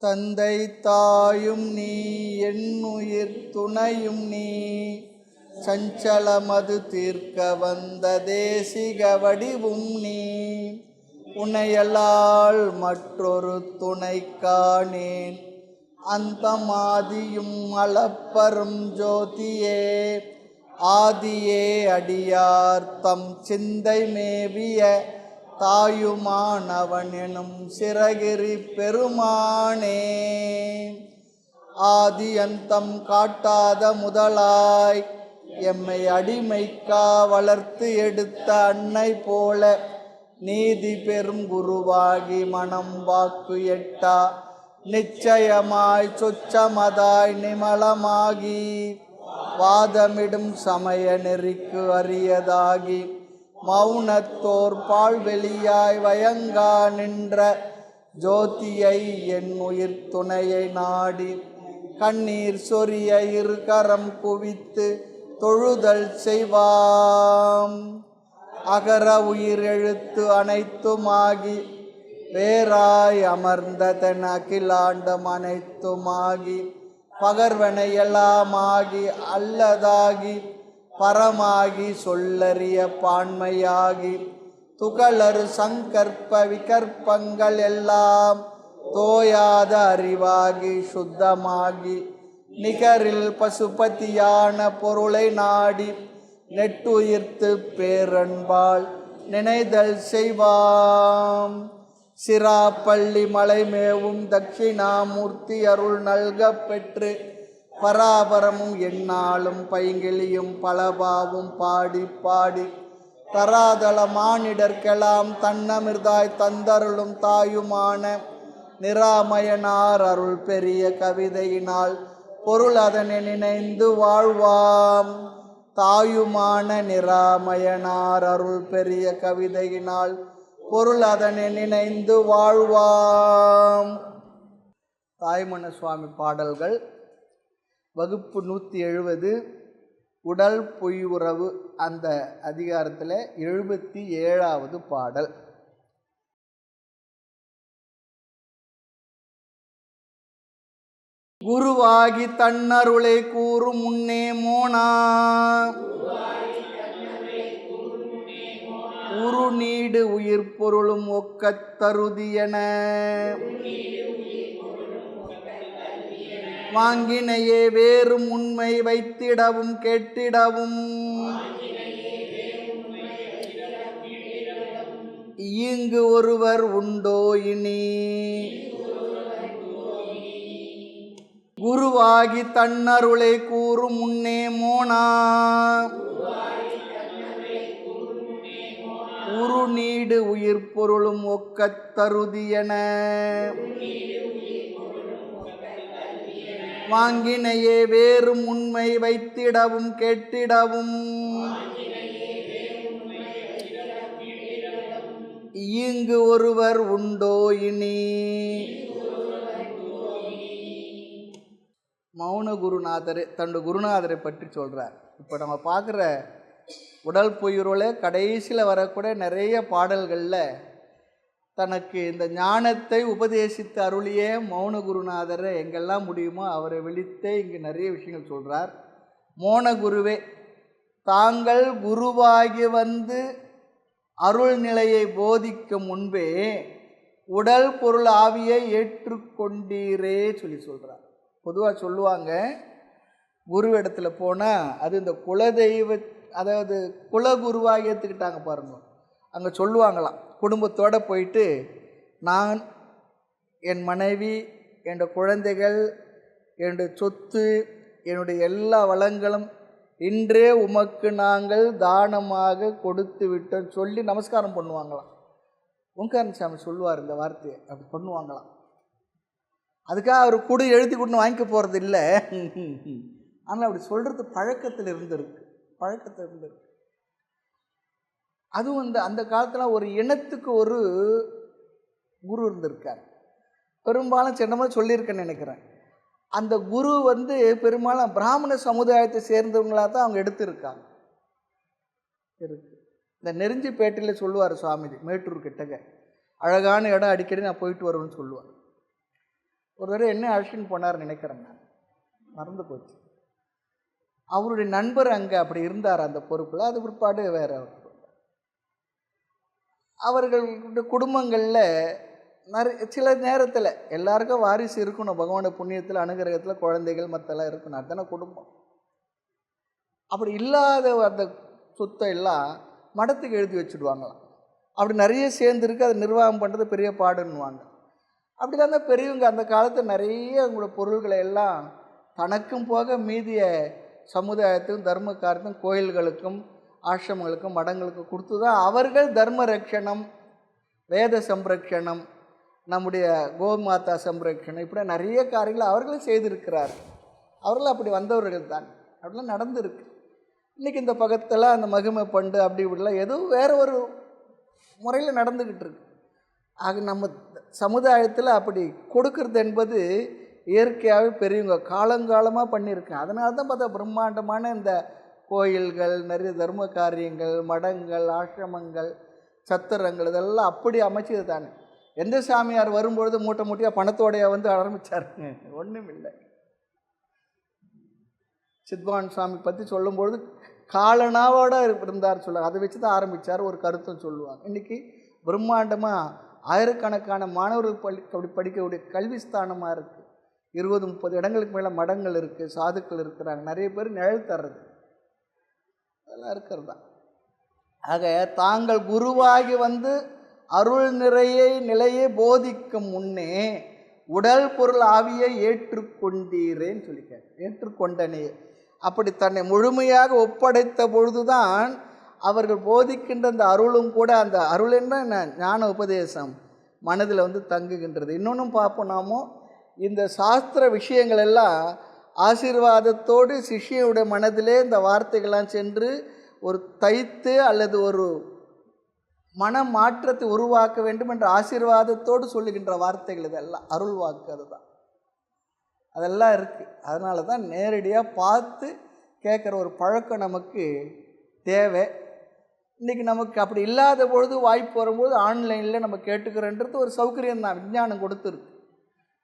தந்தை தாயும் நீ என்னுயிர் துணையும் நீ சஞ்சலமது தீர்க்க வந்த தேசிக வடிவும் நீ உன்னையல்லால் மற்றொரு துணை காணேன் அந்த மாதியும் அளப்பரும் ஜோதியே ஆதியே அடியார் தம் சிந்தை மேவிய தாயுமானவன் எனும் சிறகிரி பெருமானே ஆதி அந்தம் காட்டாத முதலாய் எம்மை அடிமைக்கா வளர்த்து எடுத்த அன்னை போல நீதி பெரும் குருவாகி மனம் வாக்கு எட்டா நிச்சயமாய் சொச்சமதாய் நிமலமாகி வாதமிடும் சமய நெறிக்கு அரியதாகி மௌனத்தோர் பால்வெளியாய் வயங்கா நின்ற ஜோதியை என் உயிர் துணையை நாடி கண்ணீர் சொரிய இருகரம் குவித்து தொழுதல் செய்வாம். அகர உயிர் எழுத்து அனைத்துமாகி வேறாய் அமர்ந்ததன் அகிலாண்டம் அனைத்துமாகி பகர்வனை எல்லாமாகி அல்லதாகி பரமாகி சொல்லறிய பான்மையாகி துகளறு சங்கற்ப விகற்பங்கள் எல்லாம் தோயாத அறிவாகி சுத்தமாகி நிகரில் பசுபதியான பொருளை நாடி நெட்டுயிர்த்து பேரன்பால் நினைதல் செய்வாம். சிராப்பள்ளி மலைமேவும் தட்சிணாமூர்த்தி அருள் நல்க பெற்று பராபரமும் எந்நாளும் பைங்கிளியும் பலபாவும் பாடி பாடி தராதள மானிடர்க்கெல்லாம் தன்னமிர்தாய் தந்தருளும் தாயுமான நிராமயனார் அருள் பெரிய கவிதையினால் பொருள் அதனை நினைந்து வாழ்வாம். தாயுமான நிராமயனார் அருள் பெரிய கவிதையினால் பொருள் அதனை நினைந்து வாழ்வாம். தாய்மன சுவாமி பாடல்கள் வகுப்பு 170 உடல் பொய் உறவு அந்த அதிகாரத்தில் 77வது பாடல். குருவாகி தன்னருளை கூறும் முன்னே மோனா உரு நீடு உயிர் பொருளும் ஒக்கத் தருதியன வாங்கினையே வேறும் உண்மை வைத்திடவும் கேட்டிடவும் இங்கு ஒருவர் உண்டோ இனி. குருவாகி தன்னருளை கூறும் முன்னே மோனா உரு நீடு உயிர் பொருளும் ஒக்கத் தருதியன வாங்கினையே வேறும் உண்மை வைத்திடவும் கேட்டிடவும் இங்கு ஒருவர் உண்டோ இனி. மௌன குருநாதர் தன்னோட குருநாதரை பற்றி சொல்கிறார். இப்போ நம்ம பார்க்குற உடல் பொய்யுரோல கடைசியில் வரக்கூடிய நிறைய பாடல்களில் தனக்கு இந்த ஞானத்தை உபதேசித்து அருளிய மௌன குருநாதரை எங்கெல்லாம் முடியுமோ அவரை விழித்தே இங்கு நிறைய விஷயங்கள் சொல்கிறார். மோன குருவே, தாங்கள் குருவாகி வந்து அருள் நிலையை போதிக்கும் முன்பே உடல் பொருள் ஆவியை ஏற்றுக்கொண்டீரே சொல்கிறார். பொதுவாக சொல்லுவாங்க, குரு இடத்துல போனால் அது இந்த குலதெய்வ, அதாவது குலகுருவாக ஏற்றுக்கிட்டாங்க பாருங்க, அங்கே சொல்லுவாங்களாம். குடும்பத்தோடு போயிட்டு, நான் என் மனைவி என்னுடைய குழந்தைகள் என்னுடைய சொத்து என்னுடைய எல்லா வளங்களும் இன்றே உமக்கு நாங்கள் தானமாக கொடுத்து விட்டோம் சொல்லி நமஸ்காரம் பண்ணுவாங்களாம். ஓங்காரன் சாமி சொல்லுவார் இந்த வார்த்தையை, அப்படி பண்ணுவாங்களாம். அதுக்காக அவர் கூட எழுதி கொண்டு வாங்கிக்க போகிறது இல்லை, ஆனால் அப்படி சொல்கிறது பழக்கத்தில் இருந்திருக்கு. அதுவும் அந்த காலத்தில் ஒரு இனத்துக்கு ஒரு குரு இருந்திருக்கார். பெரும்பாலும் சின்னமாக சொல்லியிருக்கேன்னு நினைக்கிறேன். அந்த குரு பெரும்பாலும் பிராமண சமுதாயத்தை சேர்ந்தவங்களாக தான் அவங்க எடுத்திருக்காங்க. இருக்கு இந்த நெருஞ்சிப்பேட்டையில் சொல்லுவார் சுவாமிஜி, மேட்டூர் கிட்டக்க அழகான இடம், அடிக்கடி நான் போயிட்டு வருவேன்னு சொல்லுவேன். ஒரு தடவை என்ன அழைச்சின்னு போனார் நினைக்கிறேன், நான் மறந்து போச்சு. அவருடைய நண்பர் அங்கே அப்படி இருந்தார் அந்த பொறுப்பில். அது பிற்பாடு வேற அவர்களுடைய குடும்பங்களில் சில நேரத்தில் எல்லாருக்கும் வாரிசு இருக்கணும், பகவானுடைய புண்ணியத்தில் அனுகிரகத்தில் குழந்தைகள் மற்றெல்லாம் இருக்கணும், அதுதானே குடும்பம். அப்படி இல்லாத அந்த சொத்தை எல்லாம் மடத்துக்கு எழுதி வச்சுடுவாங்களாம். அப்படி நிறைய சேர்ந்துருக்கு, அதை நிர்வாகம் பண்ணுறது பெரிய பாடுன்னுவாங்க. அப்படி தான் பெரியவங்க அந்த காலத்தில் நிறைய அவங்களோட பொருள்களை எல்லாம் தனக்கும் போக மீதிய சமுதாயத்துக்கும் தர்ம காரியத்துக்கும் கோயில்களுக்கும் ஆசிரமங்களுக்கும் மடங்களுக்கும் கொடுத்து தான் அவர்கள் தர்ம ரட்சணம், வேத சம்ரக்ஷணம், நம்முடைய கோமாதா சம்ரக்ஷணம், இப்படி நிறைய காரியங்களை அவர்களும் செய்திருக்கிறார். அவர்களும் அப்படி வந்தவர்கள் தான், அப்படிலாம் நடந்திருக்கு. இன்றைக்கி இந்த பக்கத்தில் அந்த மகிமை பண்டு அப்படி இப்படிலாம் ஏதோ வேறு ஒரு முறையில் நடந்துக்கிட்டு இருக்கு. ஆக நம்ம சமுதாயத்தில் அப்படி கொடுக்கறது என்பது இயற்கையாகவே பெரியவங்க காலங்காலமாக பண்ணியிருக்கேன். அதனால தான் பார்த்தா பிரம்மாண்டமான இந்த கோயில்கள், நிறைய தர்ம காரியங்கள், மடங்கள், ஆசிரமங்கள், சத்திரங்கள் இதெல்லாம் அப்படி அமைச்சது தானே. எந்த சாமியார் வரும்பொழுது மூட்டை மூட்டையாக பணத்தோடைய வந்து ஆரம்பித்தாருங்க? ஒன்றும் இல்லை. சித்வான் சாமி பற்றி சொல்லும்பொழுது காலனாவோட இருந்தார் சொல்லுவாங்க, அதை வச்சு தான் ஆரம்பித்தார் ஒரு கருத்தும் சொல்லுவாங்க. இன்றைக்கி பிரம்மாண்டமாக ஆயிரக்கணக்கான மாணவர்கள் அப்படி படிக்கக்கூடிய கல்வி ஸ்தானமாக இருக்குது. 20-30 இடங்களுக்கு மேலே மடங்கள் இருக்குது, சாதுக்கள் இருக்கிறாங்க, நிறைய பேர் நிழல் தர்றது அதெல்லாம் இருக்கிறது தான். ஆக தாங்கள் குருவாகி வந்து அருள் நிலையை போதிக்கும் முன்னே உடல் பொருள் ஆவியை ஏற்றுக்கொண்டீரேன்னு சொல்லிக்க, ஏற்றுக்கொண்டனே. அப்படி தன்னை முழுமையாக ஒப்படைத்த பொழுதுதான் அவர்கள் போதிக்கின்ற அந்த அருளும் கூட, அந்த அருள் என்ன ஞான உபதேசம் மனதில் வந்து தங்குகின்றது. இன்னொன்றும் பார்ப்போம், நாமோ இந்த சாஸ்திர விஷயங்கள் எல்லாம் ஆசீர்வாதத்தோடு சிஷ்யனுடைய மனதிலே இந்த வார்த்தைகள்லாம் சென்று ஒரு தைத்து அல்லது ஒரு மன மாற்றத்தை உருவாக்க வேண்டும் என்ற ஆசீர்வாதத்தோடு சொல்லுகின்ற வார்த்தைகள் இதெல்லாம் அருள் வாக்கு. அதுதான், அதெல்லாம் இருக்குது. அதனால தான் நேரடியாக பார்த்து கேட்குற ஒரு பழக்கம் நமக்கு தேவை. இன்றைக்கி நமக்கு அப்படி இல்லாத பொழுது வாய்ப்பு வரும்போது ஆன்லைனில் நம்ம கேட்டுக்கிறோன்றது ஒரு சௌகரியம் தான், விஞ்ஞானம் கொடுத்துருக்கு.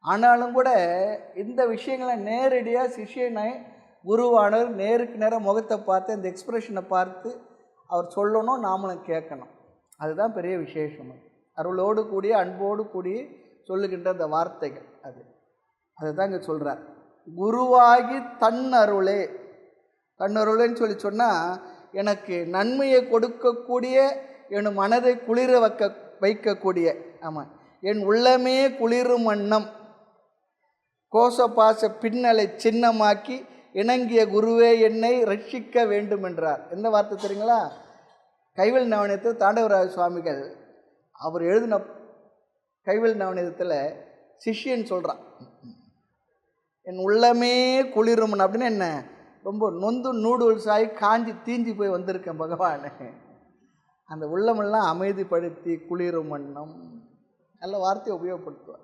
ஆனாலும் கூட இந்த விஷயங்களை நேரடியாக சிஷ்யனை குருவானவர் நேருக்கு நேராக முகத்தை பார்த்து அந்த எக்ஸ்பிரஷனை பார்த்து அவர் சொல்லணும், நாமளும் கேட்கணும். அதுதான் பெரிய விசேஷம். அருளோடு கூடிய அன்போடு கூடிய சொல்லுகின்ற அந்த வார்த்தைகள் அதுதான் இங்கே சொல்கிறார். குருவாகி தன்னருளே, தன்னருளேன்னு சொன்னால் எனக்கு நன்மையை கொடுக்கக்கூடிய, என் மனதை குளிர வைக்கக்கூடிய, ஆமாம், என் உள்ளமே குளிரும் வண்ணம் கோசபாச பின்னலை சின்னமாக்கி இணங்கிய குருவே என்னை ரட்சிக்க வேண்டும் என்றார். என்ன வார்த்தை தெரியுங்களா? கைவல் நவநீதத்தில் தாண்டவராஜ சுவாமிகள் அவர் எழுதின கைவல் நவநீதத்தில் சிஷ்யன் சொல்கிறான், என் உள்ளமே குளிரும் அப்படின்னு. என்ன, ரொம்ப நொந்து நூடுல்ஸ் ஆகி காஞ்சி தீஞ்சி போய் வந்திருக்கேன் பகவான், அந்த உள்ளமெல்லாம் அமைதிப்படுத்தி குளிரும் வண்ணம், நல்ல வார்த்தையை உபயோகப்படுத்துவார்.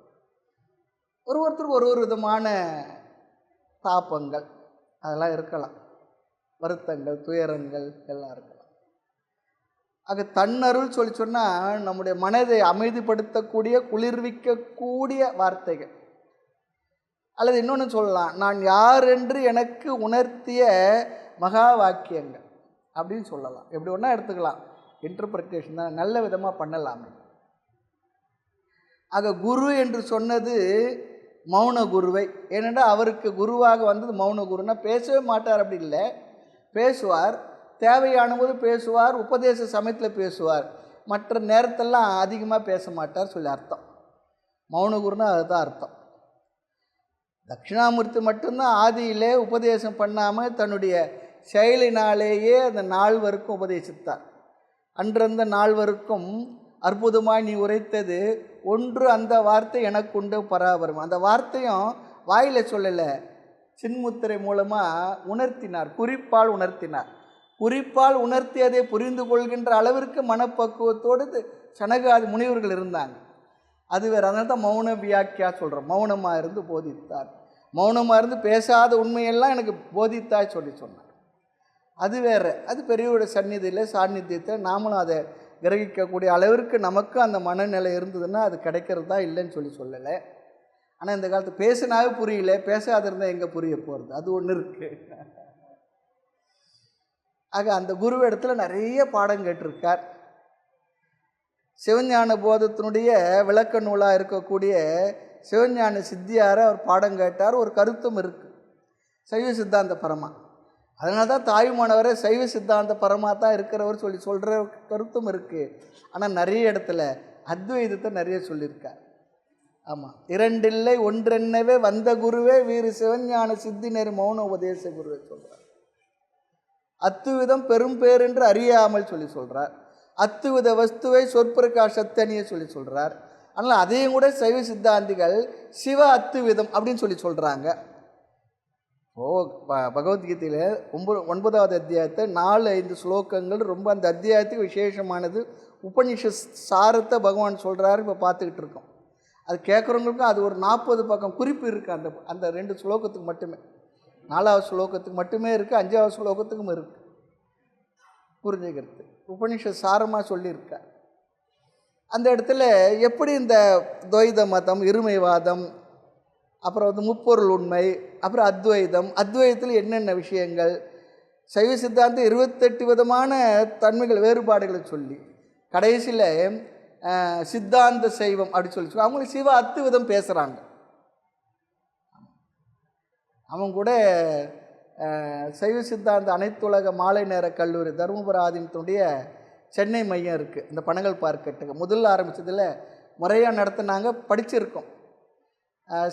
ஒருத்தருக்கு ஒரு விதமான தாபங்கள் அதெல்லாம் இருக்கலாம், வருத்தங்கள், துயரங்கள் எல்லாம் இருக்கலாம். ஆக தன்னருள் சொன்னால் நம்முடைய மனதை அமைதிப்படுத்தக்கூடிய, குளிர்விக்கக்கூடிய வார்த்தைகள். அல்லது இன்னொன்று சொல்லலாம், நான் யார் என்று எனக்கு உணர்த்திய மகா வாக்கியங்கள் அப்படின்னு சொல்லலாம். எப்படி ஒன்றா எடுத்துக்கலாம், இன்டர்பிரிட்டேஷன் தான், நல்ல விதமாக பண்ணலாம். ஆக குரு என்று சொன்னது மௌன குருவை. ஏனென்றால் அவருக்கு குருவாக வந்தது மௌன குருன்னா பேசவே மாட்டார், அப்படி இல்லை, பேசுவார், தேவையான போது பேசுவார், உபதேச சமயத்தில் பேசுவார், மற்ற நேரத்தெல்லாம் அதிகமாக பேச மாட்டார் சொல்லி அர்த்தம். மௌன குருன்னா அதுதான் அர்த்தம். தட்சிணாமூர்த்தி மட்டும்தான் ஆதியிலே உபதேசம் பண்ணாமல் தன்னுடைய செயலினாலேயே அந்த நால்வருக்கும் உபதேசித்தார். அன்றந்த நால்வருக்கும் அற்புதமாய் நீ உரைத்தது ஒன்று, அந்த வார்த்தை எனக்கு உண்டு பராபரம். அந்த வார்த்தையும் வாயில் சொல்லலை, சின்முத்திரை மூலமாக உணர்த்தினார், குறிப்பால் உணர்த்தினார். குறிப்பால் உணர்த்தியதை புரிந்து கொள்கின்ற அளவிற்கு மனப்பக்குவத்தோடு சனகாதி முனிவர்கள் இருந்தாங்க. அது வேறு. அதனால தான் மௌன வியாக்கியா சொல்கிறோம், மௌனமாக இருந்து போதித்தார். மௌனமாக இருந்து பேசாத உண்மையெல்லாம் எனக்கு போதித்தாய் சொன்னார். அது வேறு. அது பெரியவோட சந்நிதியில் சாநித்தியத்தில் நாமளும் அதை கிரகிக்கக்கூடிய அளவிற்கு நமக்கும் அந்த மனநிலை இருந்ததுன்னா அது கிடைக்கிறது தான் இல்லைன்னு சொல்லலை. ஆனால் இந்த காலத்து பேசினாவே புரியல, பேசாத இருந்தால் எங்கே புரிய போகிறது, அது ஒன்று இருக்குது. ஆக அந்த குரு இடத்துல நிறைய பாடம் கேட்டிருக்கார். சிவஞான போதத்தினுடைய விளக்க நூலாக இருக்கக்கூடிய சிவஞான சித்தியாரை அவர் பாடம் கேட்டார். ஒரு கருத்தும் இருக்குது, சைவ சித்தாந்த பரமா. அதனால தான் தாயுமானவரை சைவ சித்தாந்த பரமா தான் இருக்கிறவர் சொல்கிற கருத்தும் இருக்குது. ஆனால் நிறைய இடத்துல அத்வைதத்தை நிறைய சொல்லியிருக்கார். ஆமாம், இரண்டில்லை ஒன்றென்னவே வந்த குருவே வீறு சிவஞான சித்தினர் மௌன உபதேச குருவை சொல்கிறார். அத்துவிதம் பெரும் பேர் என்று அறியாமல் சொல்கிறார். அத்துவித வஸ்துவை சொற்பிரகாசத்தனியை சொல்கிறார். அதனால் அதையும் கூட சைவ சித்தாந்திகள் சிவ அத்துவிதம் அப்படின்னு சொல்கிறாங்க. பகவத்கீதையில் 9வது அத்தியாயத்தை 4-5 ஸ்லோகங்கள் ரொம்ப அந்த அத்தியாயத்துக்கு விசேஷமானது. உபனிஷத் சாரத்தை பகவான் சொல்கிறாரு, இப்போ பார்த்துக்கிட்டு இருக்கோம். அது கேட்குறவங்களுக்கும் அது ஒரு 40 பக்கம் குறிப்பு இருக்குது. அந்த 2 ஸ்லோகத்துக்கு மட்டுமே, 4வது ஸ்லோகத்துக்கு மட்டுமே இருக்குது, 5வது ஸ்லோகத்துக்கும் இருக்குது. புரிஞ்சுக்கிறது உபனிஷத் சாரமாக சொல்லியிருக்கார். அந்த இடத்துல எப்படி இந்த துவைத மதம், இருமைவாதம், அப்புறம் முப்பொருள் உண்மை, அப்புறம் அத்வைதத்தில் என்னென்ன விஷயங்கள், சைவ சித்தாந்தம் 28 விதமான தன்மைகள் வேறுபாடுகளை சொல்லி கடைசியில் சித்தாந்த சைவம் அப்படி சொல்லி அவங்களுக்கு சிவ அத்துவிதம் பேசுகிறாங்க. அவங்க கூட சைவ சித்தாந்த அனைத்துலக மாலை நேர கல்லூரி தருமபுர ஆதீனத்தினுடைய சென்னை மையம் இருக்குது. இந்த பனகல் பார்க்கட்டுக்கு முதல்ல ஆரம்பித்ததில் முறையாக நடத்தினாங்க, படிச்சிருக்கோம்.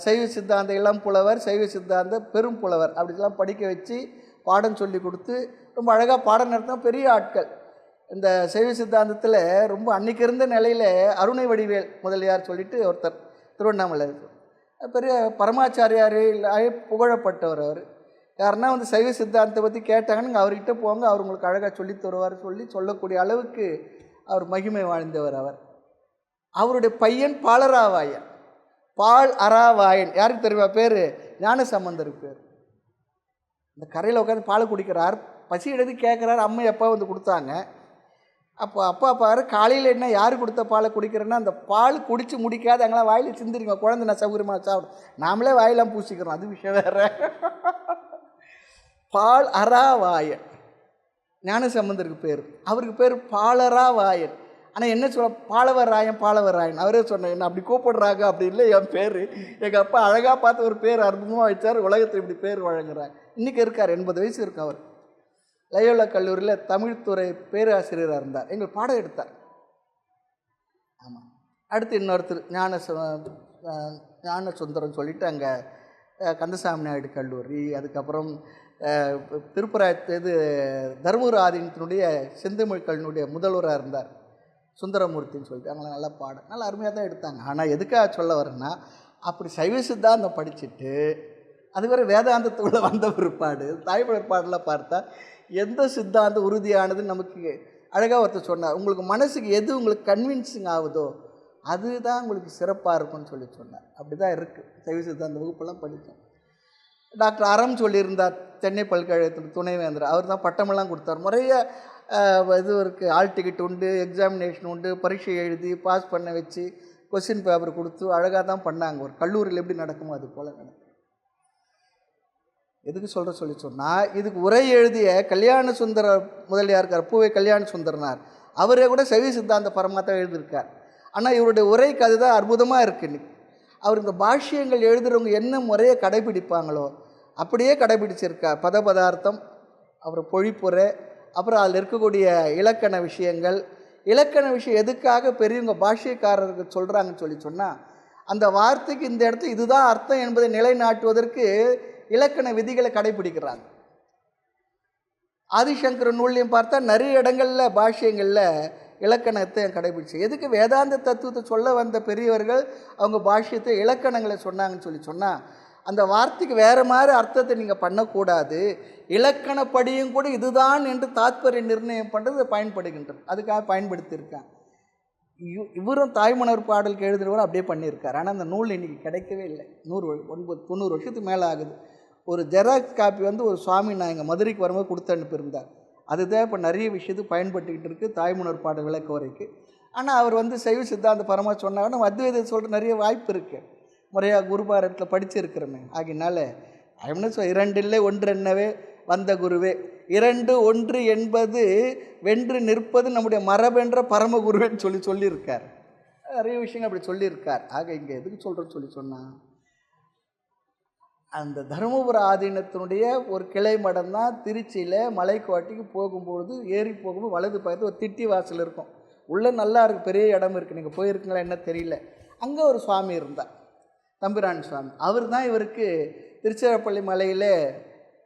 சைவ சித்தாந்த இளம் புலவர், சைவ சித்தாந்த பெரும் புலவர் அப்படிலாம் படிக்க வச்சு பாடம் சொல்லி கொடுத்து ரொம்ப அழகாக பாடம் நடத்தினா பெரிய ஆட்கள். இந்த சைவ சித்தாந்தத்தில் ரொம்ப அன்றைக்கி இருந்த நிலையில் அருணை வடிவேல் முதலியார் சொல்லிட்டு ஒருத்தர் திருவண்ணாமலை பெரிய பரமாச்சாரியாரே புகழப்பட்டவர். அவர் யாருன்னா சைவ சித்தாந்தத்தை பற்றி கேட்டாங்கன்னு அவர்கிட்ட போங்க, அவர் உங்களுக்கு அழகாக சொல்லி தருவார் சொல்லக்கூடிய அளவுக்கு அவர் மகிமை வாழ்ந்தவர். அவருடைய பையன் பாலராவாயன், பால் அராவாயன். யாருக்கு தெரியுமா பேர்? ஞான சம்பந்தருக்கு பேர். இந்த கரையில் உட்காந்து பால் குடிக்கிறார், பசி எடுத்து கேட்குறாரு, அம்மா எப்போ கொடுத்தாங்க. அப்போ அப்பா பாரு காலையில் என்ன யார் கொடுத்த பாலை குடிக்கிறேன்னா அந்த பால் குடித்து முடிக்காது அங்கெல்லாம் வாயில் சிந்திருங்க, குழந்தை நான் சௌகரியமாக சாப்பிடும், நாமளே வாயிலாம் பூசிக்கிறோம், அது விஷயம் வேறு. பால் அராவாயன் ஞான சம்பந்தருக்கு பேர், அவருக்கு பேர் பாலராவாயன். ஆனால் என்ன சொல்ல பாலவராயன் அவரே சொன்னேன், என்ன அப்படி கூப்பிடுறாங்க அப்படி இல்லை என் பேர். எங்கள் அப்பா அழகாக பார்த்து ஒரு பேர் அற்புதமாக வச்சார், உலகத்தில் இப்படி பேர் வழங்குறாங்க. இன்றைக்கி இருக்கார், 80 வயசு இருக்கு. அவர் லயோலா கல்லூரியில் தமிழ்துறை பேராசிரியராக இருந்தார், எங்கள் பாடம் எடுத்தார். ஆமாம். அடுத்து இன்னொருத்தர் ஞான சுந்தரம் சொல்லிவிட்டு அங்கே கந்தசாமி நாயுடு கல்லூரி, அதுக்கப்புறம் திருப்பராயத்து தருமபுர ஆதீனத்தினுடைய செந்தமிழ் கல்லூரியுடைய முதல்வராக இருந்தார் சுந்தரமூர்த்தின்னு சொல்லிட்டு. அவங்கள நல்லா பாடம் நல்லா அருமையாக தான் எடுத்தாங்க. ஆனால் எதுக்காக சொல்ல வரேன்னா, அப்படி சைவ சித்தாந்தம் படிச்சுட்டு அதுவரை வேதாந்தத்துக்குள்ளே வந்த பிற்பாடு தாய்மலர் பாடலாம் பார்த்தா எந்த சித்தாந்தம் உறுதியானதுன்னு நமக்கு அழகாக ஒருத்தர் சொன்னார். உங்களுக்கு மனசுக்கு எது உங்களுக்கு கன்வின்சிங் ஆகுதோ அதுதான் உங்களுக்கு சிறப்பாக இருக்கும்னு சொன்னார். அப்படி தான் இருக்குது. சைவ சித்தாந்த வகுப்பெல்லாம் படித்தோம். டாக்டர் அறம் சொல்லியிருந்தார், சென்னை பல்கலைக்கழகத்தில் துணைவேந்தர். அவர் தான் பட்டமெல்லாம் கொடுத்தார். முறைய இது இருக்குது, ஆல் டிக்கெட் உண்டு, எக்ஸாமினேஷன் உண்டு, பரீட்சை எழுதி பாஸ் பண்ண வச்சு கொஸ்டின் பேப்பர் கொடுத்து அழகாக தான் பண்ணாங்க. ஒரு கல்லூரியில் எப்படி நடக்குமோ அது போல் நடக்கும். எதுக்கு சொன்னால் இதுக்கு உரை எழுதிய கல்யாண சுந்தர முதலியார் இருக்கார், பூவை கல்யாண சுந்தரனார், அவரே கூட சைவ சித்தாந்த பரமாத்தான் எழுதியிருக்கார். ஆனால் இவருடைய உரைக்கு அதுதான் அற்புதமாக இருக்குது. அவர் இந்த பாஷ்யங்கள் எழுதுகிறவங்க என்ன முறையை கடைபிடிப்பாங்களோ அப்படியே கடைபிடிச்சிருக்கார். பதார்த்தம், அப்புறம் பொழிப்புரை, அப்புறம் அதில் இருக்கக்கூடிய இலக்கண விஷயம் எதுக்காக பெரியவங்க பாஷ்யக்காரர்கள் சொல்கிறாங்கன்னு சொன்னால் அந்த வார்த்தைக்கு இந்த இடத்துல இதுதான் அர்த்தம் என்பதை நிலைநாட்டுவதற்கு இலக்கண விதிகளை கடைபிடிக்கிறாங்க. ஆதிசங்கர நூல்லையும் பார்த்தா நிறைய இடங்களில் பாஷ்யங்களில் இலக்கணத்தை கடைபிடிச்சு. எதுக்கு வேதாந்த தத்துவத்தை சொல்ல வந்த பெரியவர்கள் அவங்க பாஷ்யத்தை இலக்கணங்களை சொன்னாங்கன்னு சொன்னால் அந்த வார்த்தைக்கு வேறு மாதிரி அர்த்தத்தை நீங்கள் பண்ணக்கூடாது, இலக்கணப்படியும் கூட இதுதான் என்று தாத்பரிய நிர்ணயம் பண்ணுறது பயன்படுகின்றது. அதுக்காக பயன்படுத்தியிருக்காங்க. இவரும் தாய்மணர் பாடலுக்கு எழுதுகிறவரும் அப்படியே பண்ணியிருக்கார். ஆனால் அந்த நூல் இன்றைக்கி கிடைக்கவே இல்லை. 90 வருஷத்துக்கு மேலே ஆகுது. ஒரு ஜெராக்ஸ் காப்பி ஒரு சுவாமி நான் எங்கள் மதுரைக்கு வரும்போது கொடுத்து அனுப்பியிருந்தார். அதுதான் இப்போ நிறைய விஷயத்துக்கு பயன்பட்டுக்கிட்டு இருக்குது தாய்மலர் பாடல் விளக்க உரைக்கு. ஆனால் அவர் சைவ சித்தாந்த பரமாக சொன்னாங்கன்னா அத்வைதத்தை சொல்கிற நிறைய வாய்ப்பு இருக்குது. முறையாக குருபாரத்தில் படிச்சிருக்கிறோமே. ஆகினால என்ன சொல், 2 இல்லை 1 என்னவே வந்த குருவே, 2 1 என்பது வென்று நிற்பது நம்முடைய மரபென்ற பரம குருவேன்னு சொல்லியிருக்கார். நிறைய விஷயங்கள் அப்படி சொல்லியிருக்கார். ஆக இங்கே எதுக்கு சொல்கிறேன்னு சொன்னால், அந்த தருமபுர ஆதீனத்தினுடைய ஒரு கிளை மடம் தான் திருச்சியில் மலைக்கோட்டைக்கு போகும்பொழுது ஏறி போகும்போது வலது பக்கத்தில் ஒரு திட்டி வாசல் இருக்கும். உள்ளே நல்லா இருக்குது, பெரிய இடம் இருக்குது. நீங்கள் போயிருக்கீங்களா என்ன தெரியல. அங்கே ஒரு சுவாமி இருந்தார், தம்பிரான் சுவாமி. அவர் தான் இவருக்கு திருச்சிராப்பள்ளி மலையில்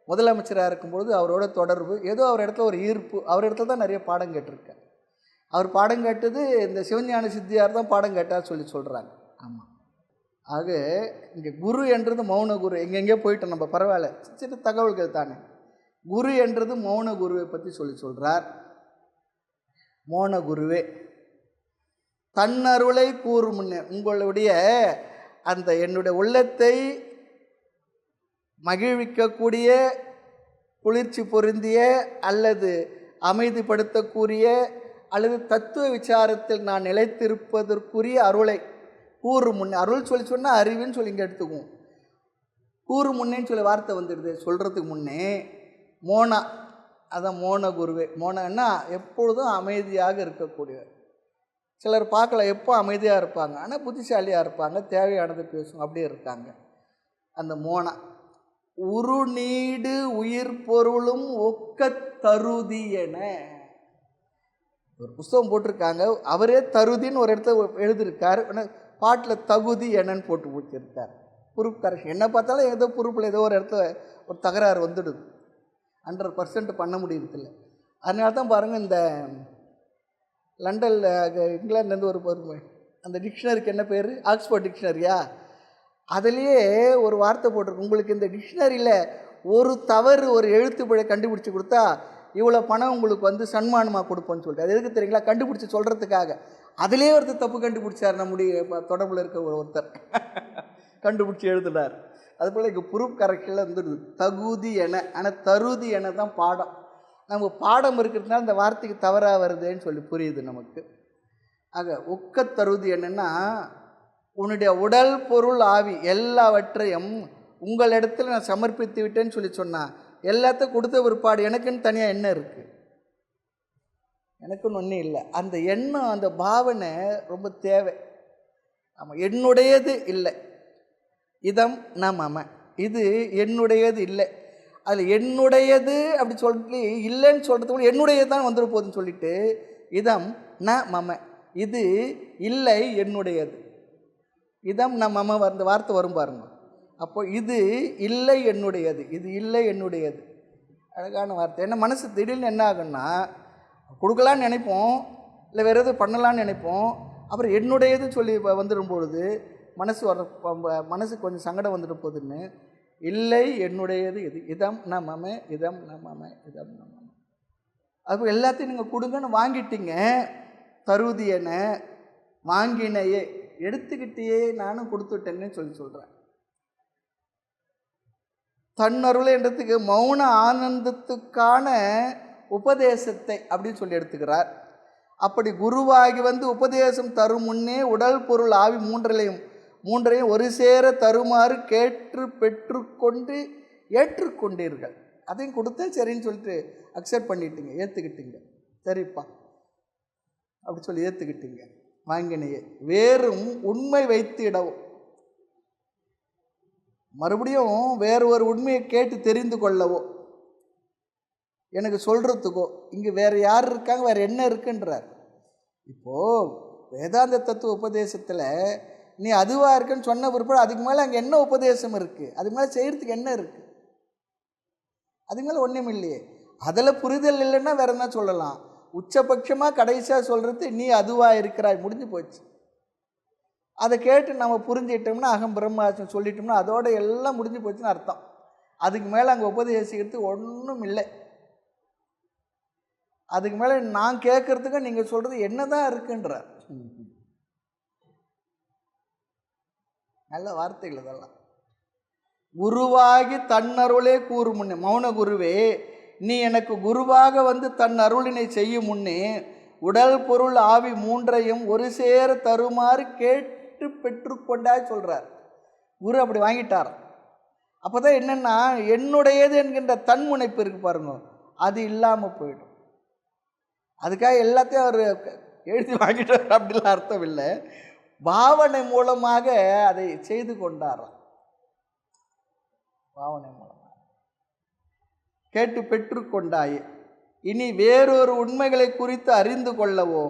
முதலமைச்சராக இருக்கும்பொழுது அவரோட தொடர்பு, ஏதோ அவர் இடத்துல ஒரு ஈர்ப்பு. அவர் இடத்துல தான் நிறைய பாடம் கேட்டிருக்கார். அவர் பாடம் கேட்டது இந்த சிவஞான சித்தியார் தான் பாடம் கேட்டார் சொல்கிறாங்க. ஆமாம். ஆக இங்கே குரு என்றது மௌன குரு. எங்கெங்கே போயிட்டோம் நம்ம, பரவாயில்ல, சின்ன தகவல்கள் தானே. குரு என்றது மௌன குருவை பற்றி சொல்கிறார். மௌன குருவே தன்னருளை கூறும் முன்னே, உங்களுடைய அந்த என்னுடைய உள்ளத்தை மகிழ்விக்கக்கூடிய, குளிர்ச்சி பொருந்திய அல்லது அமைதிப்படுத்தக்கூடிய அல்லது தத்துவ விசாரத்தில் நான் நிலைத்திருப்பதற்குரிய அருளை கூறும் முன்னே. அருள் சொன்னால் அறிவுன்னு சொல்லி இங்கே எடுத்துக்குவோம். கூறும் முன்னேன்னு சொல்லி வார்த்தை வந்துடுது. சொல்கிறதுக்கு முன்னே மோனா, அதான் மோன குருவே. மோனன்னா எப்பொழுதும் அமைதியாக இருக்கக்கூடியவர். சிலர் பார்க்கல, எப்போ அமைதியாக இருப்பாங்க, ஆனால் புத்திசாலியாக இருப்பாங்க, தேவையானது பேசும், அப்படியே இருக்காங்க. அந்த மோனா உரு நீடு உயிர் பொருளும் ஒக்க தருதி என ஒரு புஸ்தகம் போட்டிருக்காங்க. அவரே தருதின்னு ஒரு இடத்துல எழுதியிருக்கார். பாட்டில் தகுதி என்னன்னு போட்டு வச்சிருக்கார். Proof correction. என்ன பார்த்தாலும் ஏதோ ப்ரூஃபில் ஏதோ ஒரு இடத்துல ஒரு தகராறு வந்துடுது. 100% பண்ண முடியறதில்லை. அதனால தான் பாருங்கள், இந்த லண்டனில் இங்கிலாந்துலேருந்து ஒரு அந்த டிக்ஷனரிக்கு என்ன பேர், ஆக்ஸ்போர்ட் டிக்ஷனரியா, அதுலேயே ஒரு வார்த்தை போட்டிருக்கு. உங்களுக்கு இந்த டிக்ஷனரியில் ஒரு தவறு, ஒரு எழுத்து பிழை கண்டுபிடிச்சி கொடுத்தா இவ்வளோ பணம் உங்களுக்கு சன்மானமாக கொடுப்போன்னு சொல்லிட்டு. அது எதுக்கு தெரியுங்களா? கண்டுபிடிச்சி சொல்கிறதுக்காக. அதிலே ஒருத்தர் தப்பு கண்டுபிடிச்சார். நம்முடைய தொடர்பில் இருக்க ஒருத்தர் கண்டுபிடிச்சி எழுதுனார். அதுபோல் இங்கே ப்ரூஃப் கரெக்ஷனில் வந்துடுது தகுதி என. ஆனால் தருதி என தான் பாடம். நம்ம பாடம் இருக்கிறதுனால இந்த வார்த்தைக்கு தவறாக வருதுன்னு சொல்லி புரியுது நமக்கு. ஆக ஒக்க தருதி என்னென்னா, உன்னுடைய உடல் பொருள் ஆவி எல்லாவற்றையும் உங்களிடத்தில் நான் சமர்ப்பித்து விட்டேன்னு சொன்னால், எல்லாத்தையும் கொடுத்த பிற்பாடு எனக்குன்னு தனியாக என்ன இருக்குது? எனக்குன்னு ஒன்றும் இல்லை. அந்த எண்ணம், அந்த பாவனை ரொம்ப தேவை. ஆமாம், என்னுடையது இல்லை, இதம் மம, இது என்னுடையது இல்லை. அதில் என்னுடையது அப்படி சொல்லி இல்லைன்னு சொல்கிறதுக்கு என்னுடையது தான் வந்துட போகுதுன்னு சொல்லிட்டு இதம் மம, இது இல்லை என்னுடையது. இதம் மம அந்த வார்த்தை வரும் பாருங்க. அப்போ இது இல்லை என்னுடையது, இது இல்லை என்னுடையது. அழகான வார்த்தை. ஏன்னா மனசு திடீர்னு என்ன ஆகுன்னா, கொடுக்கலான்னு நினைப்போம், இல்லை வேறு எதுவும் பண்ணலான்னு நினைப்போம். அப்புறம் என்னுடையதுன்னு சொல்லி வந்துடும் பொழுது மனசு கொஞ்சம் சங்கடம் வந்துட்டு போகுதுன்னு, இல்லை என்னுடையது இது, இதம் மம, இதம் மம, இதம் மம. அப்போ எல்லாத்தையும் நீங்கள் கொடுங்கன்னு வாங்கிட்டீங்க. தருதி என வாங்கினையே, எடுத்துக்கிட்டே நானும் கொடுத்துட்டேன்னு சொல்கிறேன். தன்னருளை என்றதுக்கு மௌன ஆனந்தத்துக்கான உபதேசத்தை அப்படின்னு சொல்லி எடுத்துக்கிறார். அப்படி குருவாகி உபதேசம் தரும் முன்னே உடல் பொருள் ஆவி மூன்றையும் ஒரு சேர தருமாறு கேட்டு பெற்றுக்கொண்டு ஏற்றுக்கொண்டீர்கள். அதையும் கொடுத்தேன் சரின்னு சொல்லிட்டு அக்செப்ட் பண்ணிட்டீங்க, ஏற்றுக்கிட்டீங்க. சரிப்பா அப்படி சொல்லி ஏற்றுக்கிட்டீங்க. வாங்கினையே வேறும் உண்மை வைத்து இடவும், மறுபடியும் வேறு ஒரு உண்மையை கேட்டு தெரிந்து கொள்ளவோ, எனக்கு சொல்கிறதுக்கோ இங்கே வேறு யார் இருக்காங்க, வேறு என்ன இருக்குன்றார். இப்போது வேதாந்த தத்துவ உபதேசத்தில் நீ அதுவாக இருக்குன்னு சொன்ன பிற்பாடு அதுக்கு மேலே அங்கே என்ன உபதேசம் இருக்குது, அதுக்கு மேலே செய்கிறதுக்கு என்ன இருக்குது? அதுக்கு மேலே ஒன்றும் இல்லையே. அதில் புரிதல் இல்லைன்னா வேறு என்ன சொல்லலாம்? உச்சபட்சமாக கடைசியாக சொல்கிறது நீ அதுவாக இருக்கிறாய், முடிஞ்சு போச்சு. அதை கேட்டு நம்ம புரிஞ்சிட்டோம்னா, அகம் பிரம்மாஸ்மி சொல்லிட்டோம்னா அதோட எல்லாம் முடிஞ்சு போச்சுன்னு அர்த்தம். அதுக்கு மேலே அங்கே உபதேசிக்கிறதுக்கு ஒன்றும் இல்லை. அதுக்கு மேலே நான் கேட்கறதுக்கு நீங்கள் சொல்கிறது என்ன தான் இருக்குன்றார். நல்ல வார்த்தைகள் இதெல்லாம். குருவாகி தன்னருளே கூறும் முன்னே, மௌன குருவே நீ எனக்கு குருவாக வந்து தன் அருளினை செய்யும் முன்னே உடல் பொருள் ஆவி மூன்றையும் ஒரு சேர தருமாறு கேட்டு பெற்றுக்கொண்டாய் சொல்கிறார். குரு அப்படி வாங்கிட்டார். அப்போ தான் என்னென்னா என்னுடையது என்கின்ற தன்முனைப்பு இருக்கு பாருங்க, அது இல்லாமல் போயிடும். அதுக்காக எல்லாத்தையும் அவர் எழுதி வாங்கிட்டார் அப்படிலாம் அர்த்தம் இல்லை. பாவனை மூலமாக அதை செய்து கொண்டாராம். பாவனை மூலமாக கேட்டு பெற்றுக்கொண்டாய். இனி வேறொரு உண்மைகளை குறித்து அறிந்து கொள்ளவோ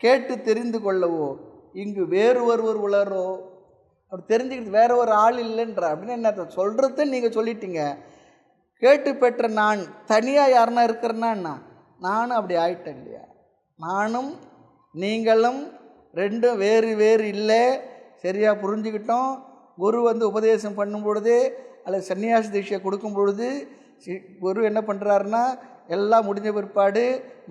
கேட்டு தெரிந்து கொள்ளவோ இங்கு வேறு ஒருவர் உளரோ. அப்படி தெரிஞ்சுக்கிட்டு வேற ஒரு ஆள் இல்லைன்ற அப்படின்னு என்ன சொல்கிறத நீங்கள் சொல்லிட்டீங்க. கேட்டு பெற்ற நான் தனியாக யாருன்னா இருக்கிறேன்னா நானும் அப்படி ஆயிட்டேன் இல்லையா? நானும் நீங்களும் ரெண்டும் வேறு வேறு இல்லை. சரியாக புரிஞ்சுக்கிட்டோம். குரு வந்து உபதேசம் பண்ணும் பொழுது அல்லது சன்னியாசி தீட்சை கொடுக்கும் பொழுது குரு என்ன பண்ணுறாருன்னா எல்லாம் முடிஞ்ச பிற்பாடு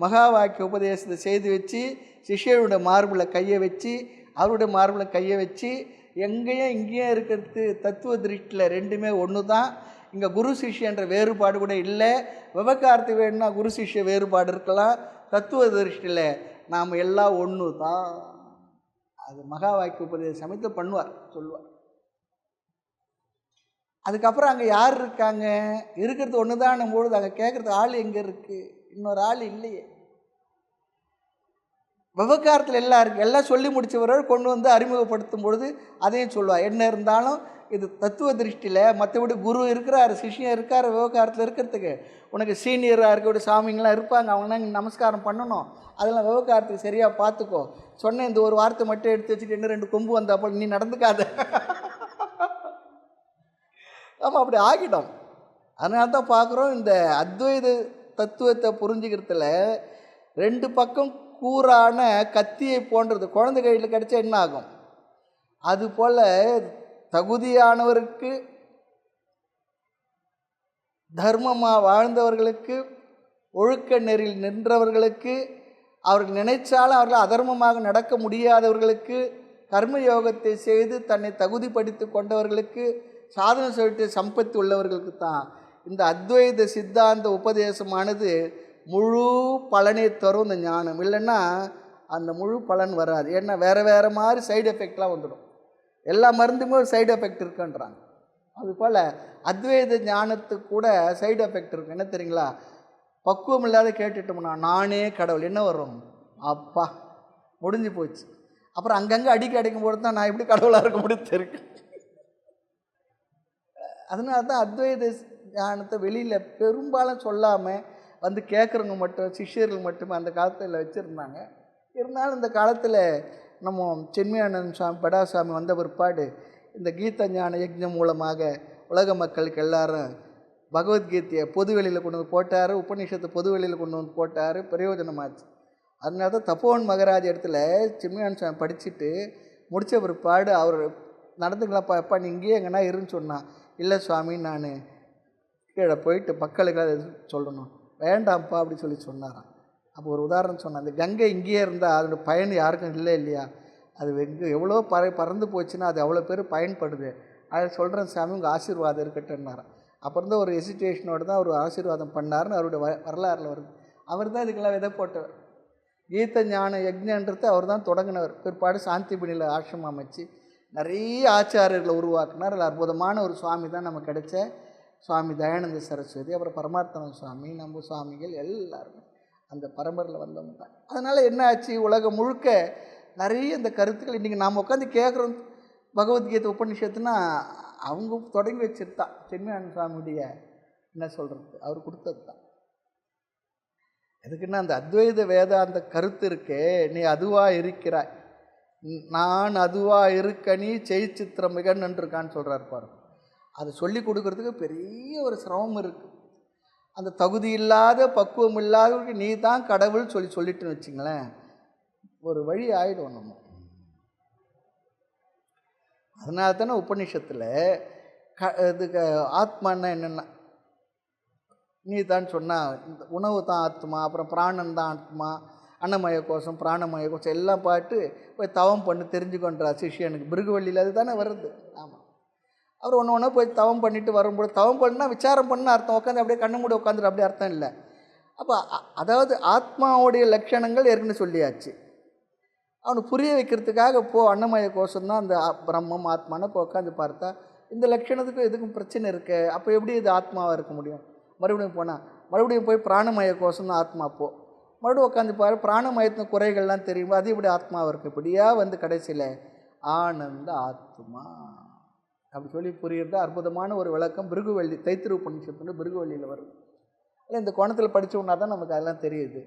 மகா வாக்கிய உபதேசத்தை செய்து வச்சு சிஷ்யனுடைய மார்பில் கையை வச்சு அவருடைய மார்பில் கையை வச்சு எங்கேயும் இங்கேயும் இருக்கிறது தத்துவ திருஷ்டியில் ரெண்டுமே ஒன்று தான். இங்கே குரு சிஷ்யன்ற வேறுபாடு கூட இல்லை. விவகாரத்து வேணும்னா குரு சிஷ்ய வேறுபாடு இருக்கலாம், தத்துவ திருஷ்டியில் நாம் எல்லாம் ஒன்று தான். அது மகா வாக்கிய உபதேச சமயத்தில் பண்ணுவார், சொல்லுவார். அதுக்கப்புறம் அங்கே யார் இருக்காங்க? இருக்கிறது ஒன்று தான் பொழுது அங்கே கேட்குறது ஆள் எங்கே இருக்குது? இன்னொரு ஆள் இல்லையே. விவகாரத்தில் எல்லாம் இருக்குது. எல்லாம் சொல்லி முடித்தவர்கள் கொண்டு வந்து அறிமுகப்படுத்தும் பொழுது அதையும் சொல்லுவார். என்ன இருந்தாலும் இது தத்துவ திருஷ்டியில் மற்றபடி குரு இருக்கிறார், சிஷ்யம் இருக்கார். விவகாரத்தில் இருக்கிறதுக்கு உனக்கு சீனியராக இருக்கக்கூடிய சாமிங்களாம் இருப்பாங்க, அவங்களாம் இங்கே நமஸ்காரம் பண்ணணும். அதெல்லாம் விவகாரத்துக்கு சரியாக பார்த்துக்கோ. சொன்ன இந்த ஒரு வார்த்தை மட்டும் எடுத்து வச்சுட்டு இன்னும் 2 கொம்பு வந்தாப்போ நீ நடந்துக்காத. ஆமாம், அப்படி ஆகிடும். அதனால தான் பார்க்குறோம் இந்த அத்வைத தத்துவத்தை புரிஞ்சுக்கிறதுல 2 பக்கம் கூரான கத்தியை போன்றது. குழந்தை கையில் கிடைச்சா என்ன ஆகும்? அதுபோல் தகுதியானவருக்கு, தர்மமாக வாழ்ந்தவர்களுக்கு, ஒழுக்க நெறியில் நின்றவர்களுக்கு, அவர்கள் நினைச்சாலும் அவர்கள் அதர்மமாக நடக்க முடியாதவர்களுக்கு, கர்மயோகத்தை செய்து தன்னை தகுதிப்படுத்தி கொண்டவர்களுக்கு, சாதனை சொல்லிட்டு சம்பத்தி உள்ளவர்களுக்கு தான் இந்த அத்வைத சித்தாந்த உபதேசமானது முழு பலனை தரும். இந்த ஞானம் இல்லைன்னா அந்த முழு பலன் வராது. ஏன்னா வேறு வேறு மாதிரி சைடு எஃபெக்ட்லாம் வந்துடும். எல்லா மருந்துமே ஒரு சைடு எஃபெக்ட் இருக்குன்றாங்க. அதுபோல் அத்வைத ஞானத்துக்கு கூட சைடு எஃபெக்ட் இருக்கும். என்ன தெரியுங்களா? பக்குவம் இல்லாத கேட்டுட்டோம்னா நானே கடவுள் என்ன வரும்? அப்பா முடிஞ்சு போச்சு. அப்புறம் அங்கங்கே அடிக்கும் போது தான் நான் எப்படி கடவுளாக இருக்க முடியும் தெரியும். அதனால தான் அத்வைத ஞானத்தை வெளியில் பெரும்பாலும் சொல்லாமல் வந்து கேட்குறவங்க மட்டும், சிஷ்யர்கள் மட்டுமே அந்த காலத்தில் வச்சுருந்தாங்க. இருந்தாலும் இந்த காலத்தில் நம்ம சென்மயானந்த சுவாமி படாசாமி வந்த பிற்பாடு இந்த கீத ஞான யஜ்ஞம் மூலமாக உலக மக்களுக்கு எல்லாரும் பகவத்கீதையை பொதுவெளியில் கொண்டு வந்து போட்டார், உபநிஷத்தை பொதுவெளியில் கொண்டு வந்து போட்டார், பிரயோஜனமாச்சு. அதனால தான் தப்போவன் மகராஜ் இடத்துல சென்மயானந்த சுவாமி படிச்சுட்டு முடித்த பிற்பாடு அவர் நடந்துக்கலாம்ப்பா, எப்பா நீ இங்கேயே எங்கன்னா இருன்னு சொன்னான். இல்லை சுவாமி, நான் கீழே போயிட்டு மக்களுக்கு அதை சொல்லணும், வேண்டாம்ப்பா அப்படி சொல்லி சொன்னாராம். அப்போ ஒரு உதாரணம் சொன்னேன். அந்த கங்கை இங்கேயே இருந்தால் அதோடய பயன் யாருக்கும் இல்லை இல்லையா? அது எங்கே எவ்வளோ பறந்து போச்சுன்னா அது அவ்வளோ பேர் பயன்படுது. அதை சொல்கிறேன் சாமி, உங்கள் ஆசீர்வாதம் இருக்கட்டுன்னாரான். அப்புறம் தான் ஒரு எசிட்டேஷனோடு தான் அவர் ஆசீர்வாதம் பண்ணார்னு அவருடைய வரலாறில் வருது. அவர் தான் இதுக்கெல்லாம் விதை போட்டவர். கீத ஞான யஜ்ஞன்றது அவர் தான் தொடங்கினவர். பிற்பாடு சாந்திபுனியில் ஆசிரமம் அமைச்சு நிறைய ஆச்சாரியர்களை உருவாக்குனார். அதில் அற்புதமான ஒரு சுவாமி தான் நமக்கு கிடைச்ச சுவாமி தயானந்த சரஸ்வதி. அப்புறம் பரமார்த்தன சுவாமி, நம்ம சுவாமிகள் எல்லாருமே அந்த பரம்பரையில் வந்தவங்க தான். அதனால் என்ன ஆச்சு, உலகம் முழுக்க நிறைய இந்த கருத்துக்கள் இன்றைக்கி நாம் உட்காந்து கேட்குறோம். பகவத்கீதை உபநிஷத்துனா அவங்க தொடங்கி வச்சுட்டு தான் சென்மயானந்த சுவாமியுடைய என்ன சொல்கிறது, அவர் கொடுத்தது தான். எதுக்குன்னா அந்த அத்வைத வேதாந்த கருத்து இருக்கே, நீ அதுவாக இருக்கிறாய், நான் அதுவாக இருக்க நீ செய்ச்சித்திரம் மிகன் இருக்கான்னு சொல்கிறார் பாரு. அதை சொல்லி கொடுக்கறதுக்கு பெரிய ஒரு சிரமம் இருக்குது. அந்த தகுதி இல்லாத பக்குவம் இல்லாதவருக்கு நீ தான் கடவுள் சொல்லிட்டுன்னு வச்சுங்களேன், ஒரு வழி ஆகிடும் நம்ம. அதனால தானே உபநிஷத்தில் இதுக்கு ஆத்மான்னா என்னென்னா நீ தான் சொன்னால் இந்த உணவு தான் ஆத்மா, அப்புறம் பிராணன் தான் ஆத்மா, அன்னமய கோஷம் பிராணமய கோஷம் எல்லாம் பாட்டு போய் தவம் பண்ணி தெரிஞ்சுக்கொண்டா சிஷியனுக்கு பிருகுவள்ளியில் அது தானே வருது. ஆமாம், அவர் ஒன்று ஒன்றா போய் தவம் பண்ணிட்டு வரும்போது, தவம் பண்ணால் விசாரம் பண்ண அர்த்தம், உட்காந்து அப்படியே கண்ணு மூடி உட்காந்துரு அப்படி அர்த்தம் இல்லை. அப்போ அதாவது ஆத்மாவுடைய லட்சணங்கள் ஏற்கனவே சொல்லியாச்சு. அவனுக்கு புரிய வைக்கிறதுக்காக அன்னமய கோஷம் தான் அந்த பிரம்மம் ஆத்மானு இப்போ உட்காந்து பார்த்தா இந்த லட்சணத்துக்கும் எதுக்கும் பிரச்சனை இருக்கு. அப்போ எப்படி இது ஆத்மாவாக இருக்க முடியும்? மறுபடியும் போனால் மறுபடியும் போய் பிராணமய கோஷம் தான் ஆத்மா. மறுபடியும் உட்காந்து பாரு, பிராணமயத்தின் குறைகள்லாம் தெரியும், அது இப்படி ஆத்மாவாக இருக்குது. இப்படியா வந்து கடைசியில் ஆனந்த ஆத்மா அப்படி சொல்லி புரியுறது அற்புதமான ஒரு விளக்கம் பிருகுவள்ளி தைத்திரு உபநிஷத்து பிருகுவள்ளியில் வரும். இல்லை இந்த கோணத்தில் படித்தோம்னா தான் நமக்கு அதெல்லாம் தெரியுது.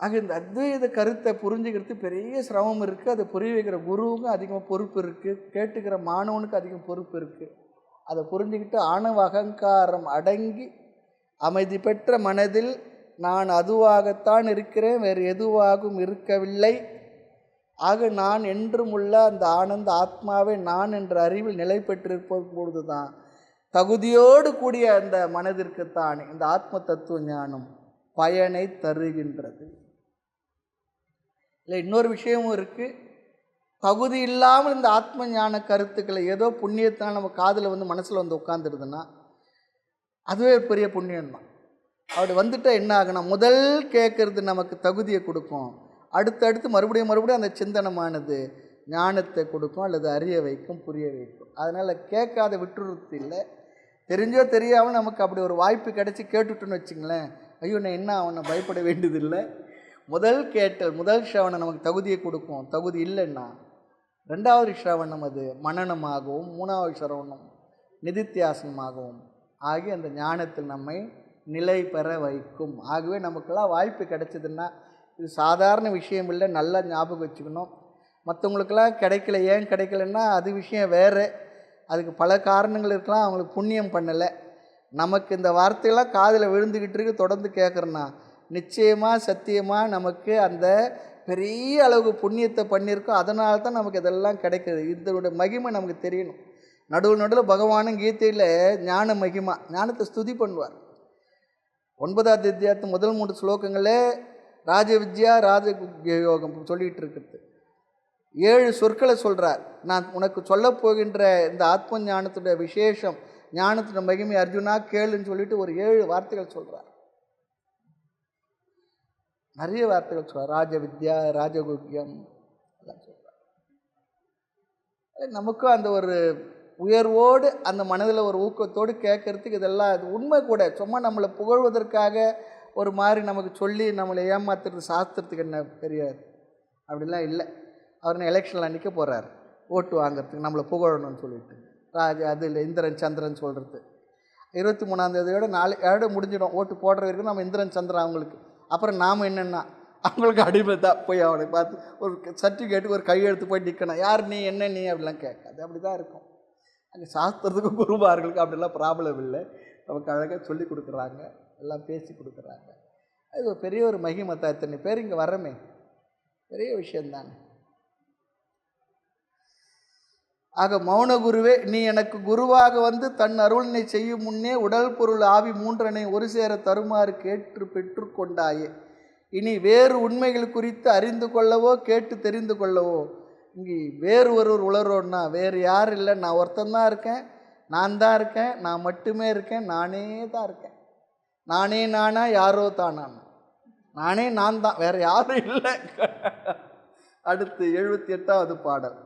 ஆக இந்த அத்வைத கருத்தை புரிஞ்சுக்கிறது பெரிய சிரமம் இருக்குது. அதை புரிய வைக்கிற குருவுக்கும் அதிகமாக பொறுப்பு இருக்குது, கேட்டுக்கிற மாணவனுக்கு அதிகம் பொறுப்பு இருக்குது. அதை புரிஞ்சுக்கிட்டு ஆணவ அகங்காரம் அடங்கி அமைதி பெற்ற மனதில் நான் அதுவாகத்தான் இருக்கிறேன், வேறு எதுவாகவும் இருக்கவில்லை, ஆக நான் என்றும் உள்ள அந்த ஆனந்த ஆத்மாவை நான் என்ற அறிவில் நிலை பெற்றிருப்பது பொழுது தான் தகுதியோடு கூடிய அந்த மனதிற்குத்தான் இந்த ஆத்ம தத்துவ ஞானம் பயனை தருகின்றது. இல்லை இன்னொரு விஷயமும் இருக்குது. தகுதி இல்லாமல் இந்த ஆத்ம ஞான கருத்துக்களை ஏதோ புண்ணியத்தினால் நம்ம காதில் வந்து மனசில் வந்து உட்காந்துருதுன்னா அதுவே பெரிய புண்ணியம்தான். அப்படி வந்துட்டால் என்ன ஆகுனா, முதல் கேட்குறது நமக்கு தகுதியை கொடுக்கும், அடுத்தடுத்து மறுபடியும் அந்த சிந்தனமானது ஞானத்தை கொடுக்கும் அல்லது அறிய வைக்கும், புரிய வைக்கும். அதனால் கேட்காத விட்டுறது இல்லை. தெரிஞ்சோ தெரியாமல் நமக்கு அப்படி ஒரு வாய்ப்பு கிடச்சி கேட்டுட்டோன்னு வச்சுங்களேன், ஐயோ நான் என்ன அவனை பயப்பட வேண்டியதில்லை. முதல் கேட்டல் முதல் ஸ்ரவணம் நமக்கு தகுதியை கொடுக்கும். தகுதி இல்லைன்னா ரெண்டாவது ஸ்ரவணம் அது மனனமாகவும் மூணாவது ஸ்ரவணம் நிதித்தியாசனமாகவும் ஆகி அந்த ஞானத்தில் நம்மை நிலை பெற வைக்கும். ஆகவே நமக்கெல்லாம் வாய்ப்பு கிடைச்சதுன்னா இது சாதாரண விஷயம் இல்லை, நல்லா ஞாபகம் வச்சுக்கணும். மற்றவங்களுக்கெல்லாம் கிடைக்கல, ஏன் கிடைக்கலன்னா அது விஷயம் வேறு, அதுக்கு பல காரணங்கள் இருக்கலாம், அவங்களுக்கு புண்ணியம் பண்ணலை. நமக்கு இந்த வார்த்தையெல்லாம் காதில் விழுந்துக்கிட்டு இருக்கு, தொடர்ந்து கேட்குறேன்னா நிச்சயமாக சத்தியமாக நமக்கு அந்த பெரிய அளவுக்கு புண்ணியத்தை பண்ணியிருக்கோம். அதனால தான் நமக்கு இதெல்லாம் கிடைக்குது. இதனுடைய மகிமை நமக்கு தெரியணும். நடுவில் பகவானும் கீதையில் ஞான மகிமா ஞானத்தை ஸ்துதி பண்ணுவார். 9ஆவது அத்தியாயத்து முதல் 3 ஸ்லோகங்களே ராஜவித்யா ராஜயோகம் சொல்லிகிட்டு இருக்குது. 7 சொற்களை சொல்கிறார். நான் உனக்கு சொல்ல போகின்ற இந்த ஆத்ம ஞானத்துடைய விசேஷம், ஞானத்துடைய மகிமை அர்ஜுனா கேளுன்னு சொல்லிட்டு ஒரு 7 வார்த்தைகள் சொல்கிறார். நிறைய வார்த்தைகள் சொல்கிறார். ராஜவித்யா ராஜகுக்கியம் எல்லாம் சொல்கிறார். நமக்கும் அந்த ஒரு உயர்வோடு அந்த மனதில் ஒரு ஊக்கத்தோடு கேட்கறதுக்கு இதெல்லாம் அது உண்மை கூட. சும்மா நம்மளை புகழ்வதற்காக ஒரு மாதிரி நமக்கு சொல்லி நம்மளை ஏமாத்துறது சாஸ்திரத்துக்கு என்ன பெரிய அப்படிலாம் இல்லை. அவர் எலெக்ஷனில் நிற்க போகிறார் ஓட்டு வாங்கிறதுக்கு, நம்மளை புகழணும்னு சொல்லிட்டு ராஜா அது இல்லை இந்திரன் சந்திரன் சொல்கிறது. 23ஆம் தேதியோட 4 முடிஞ்சிடும் ஓட்டு போடுற வரைக்கும் நம்ம இந்திரன் சந்திரன் அவங்களுக்கு. அப்புறம் நாம் என்னென்னா அவங்களுக்கு அடிமை தான். போய் அவனை பார்த்து ஒரு சர்டிஃபிகேட்டு ஒரு கையெழுத்து போய் நிற்கணும், யார் நீ என்ன நீ அப்படிலாம் கேட்காது. அப்படி தான் இருக்கும். அங்கே சாஸ்திரத்துக்கு குருமார்களுக்கு அப்படிலாம் ப்ராப்ளம் இல்லை. நமக்கு அழகாக சொல்லி கொடுக்குறாங்க, எல்லாம் பேசி கொடுக்குறாங்க. அது ஒரு பெரிய ஒரு மகிமை தான். இத்தனை பேர் இங்கே வரமே பெரிய விஷயந்தானே. ஆக மௌன குருவே, நீ எனக்கு குருவாக வந்து தன் அருளினை செய்யும் முன்னே உடல் பொருள் ஆவி மூன்றனை ஒரு சேர தருமாறு கேட்டு பெற்று கொண்டாயே. இனி வேறு உண்மைகள் குறித்து அறிந்து கொள்ளவோ கேட்டு தெரிந்து கொள்ளவோ இங்கே வேறு ஒருவர் உளரோன்னா வேறு யாரும் இல்லை, நான் ஒருத்தந்தான் இருக்கேன், நான் தான் இருக்கேன், நான் மட்டுமே இருக்கேன், நானே தான் இருக்கேன். நானே நானா யாரோ தானானா, நானே நான் தான், வேறு யாரும் இல்லை. அடுத்து 78ஆவது பாடல்.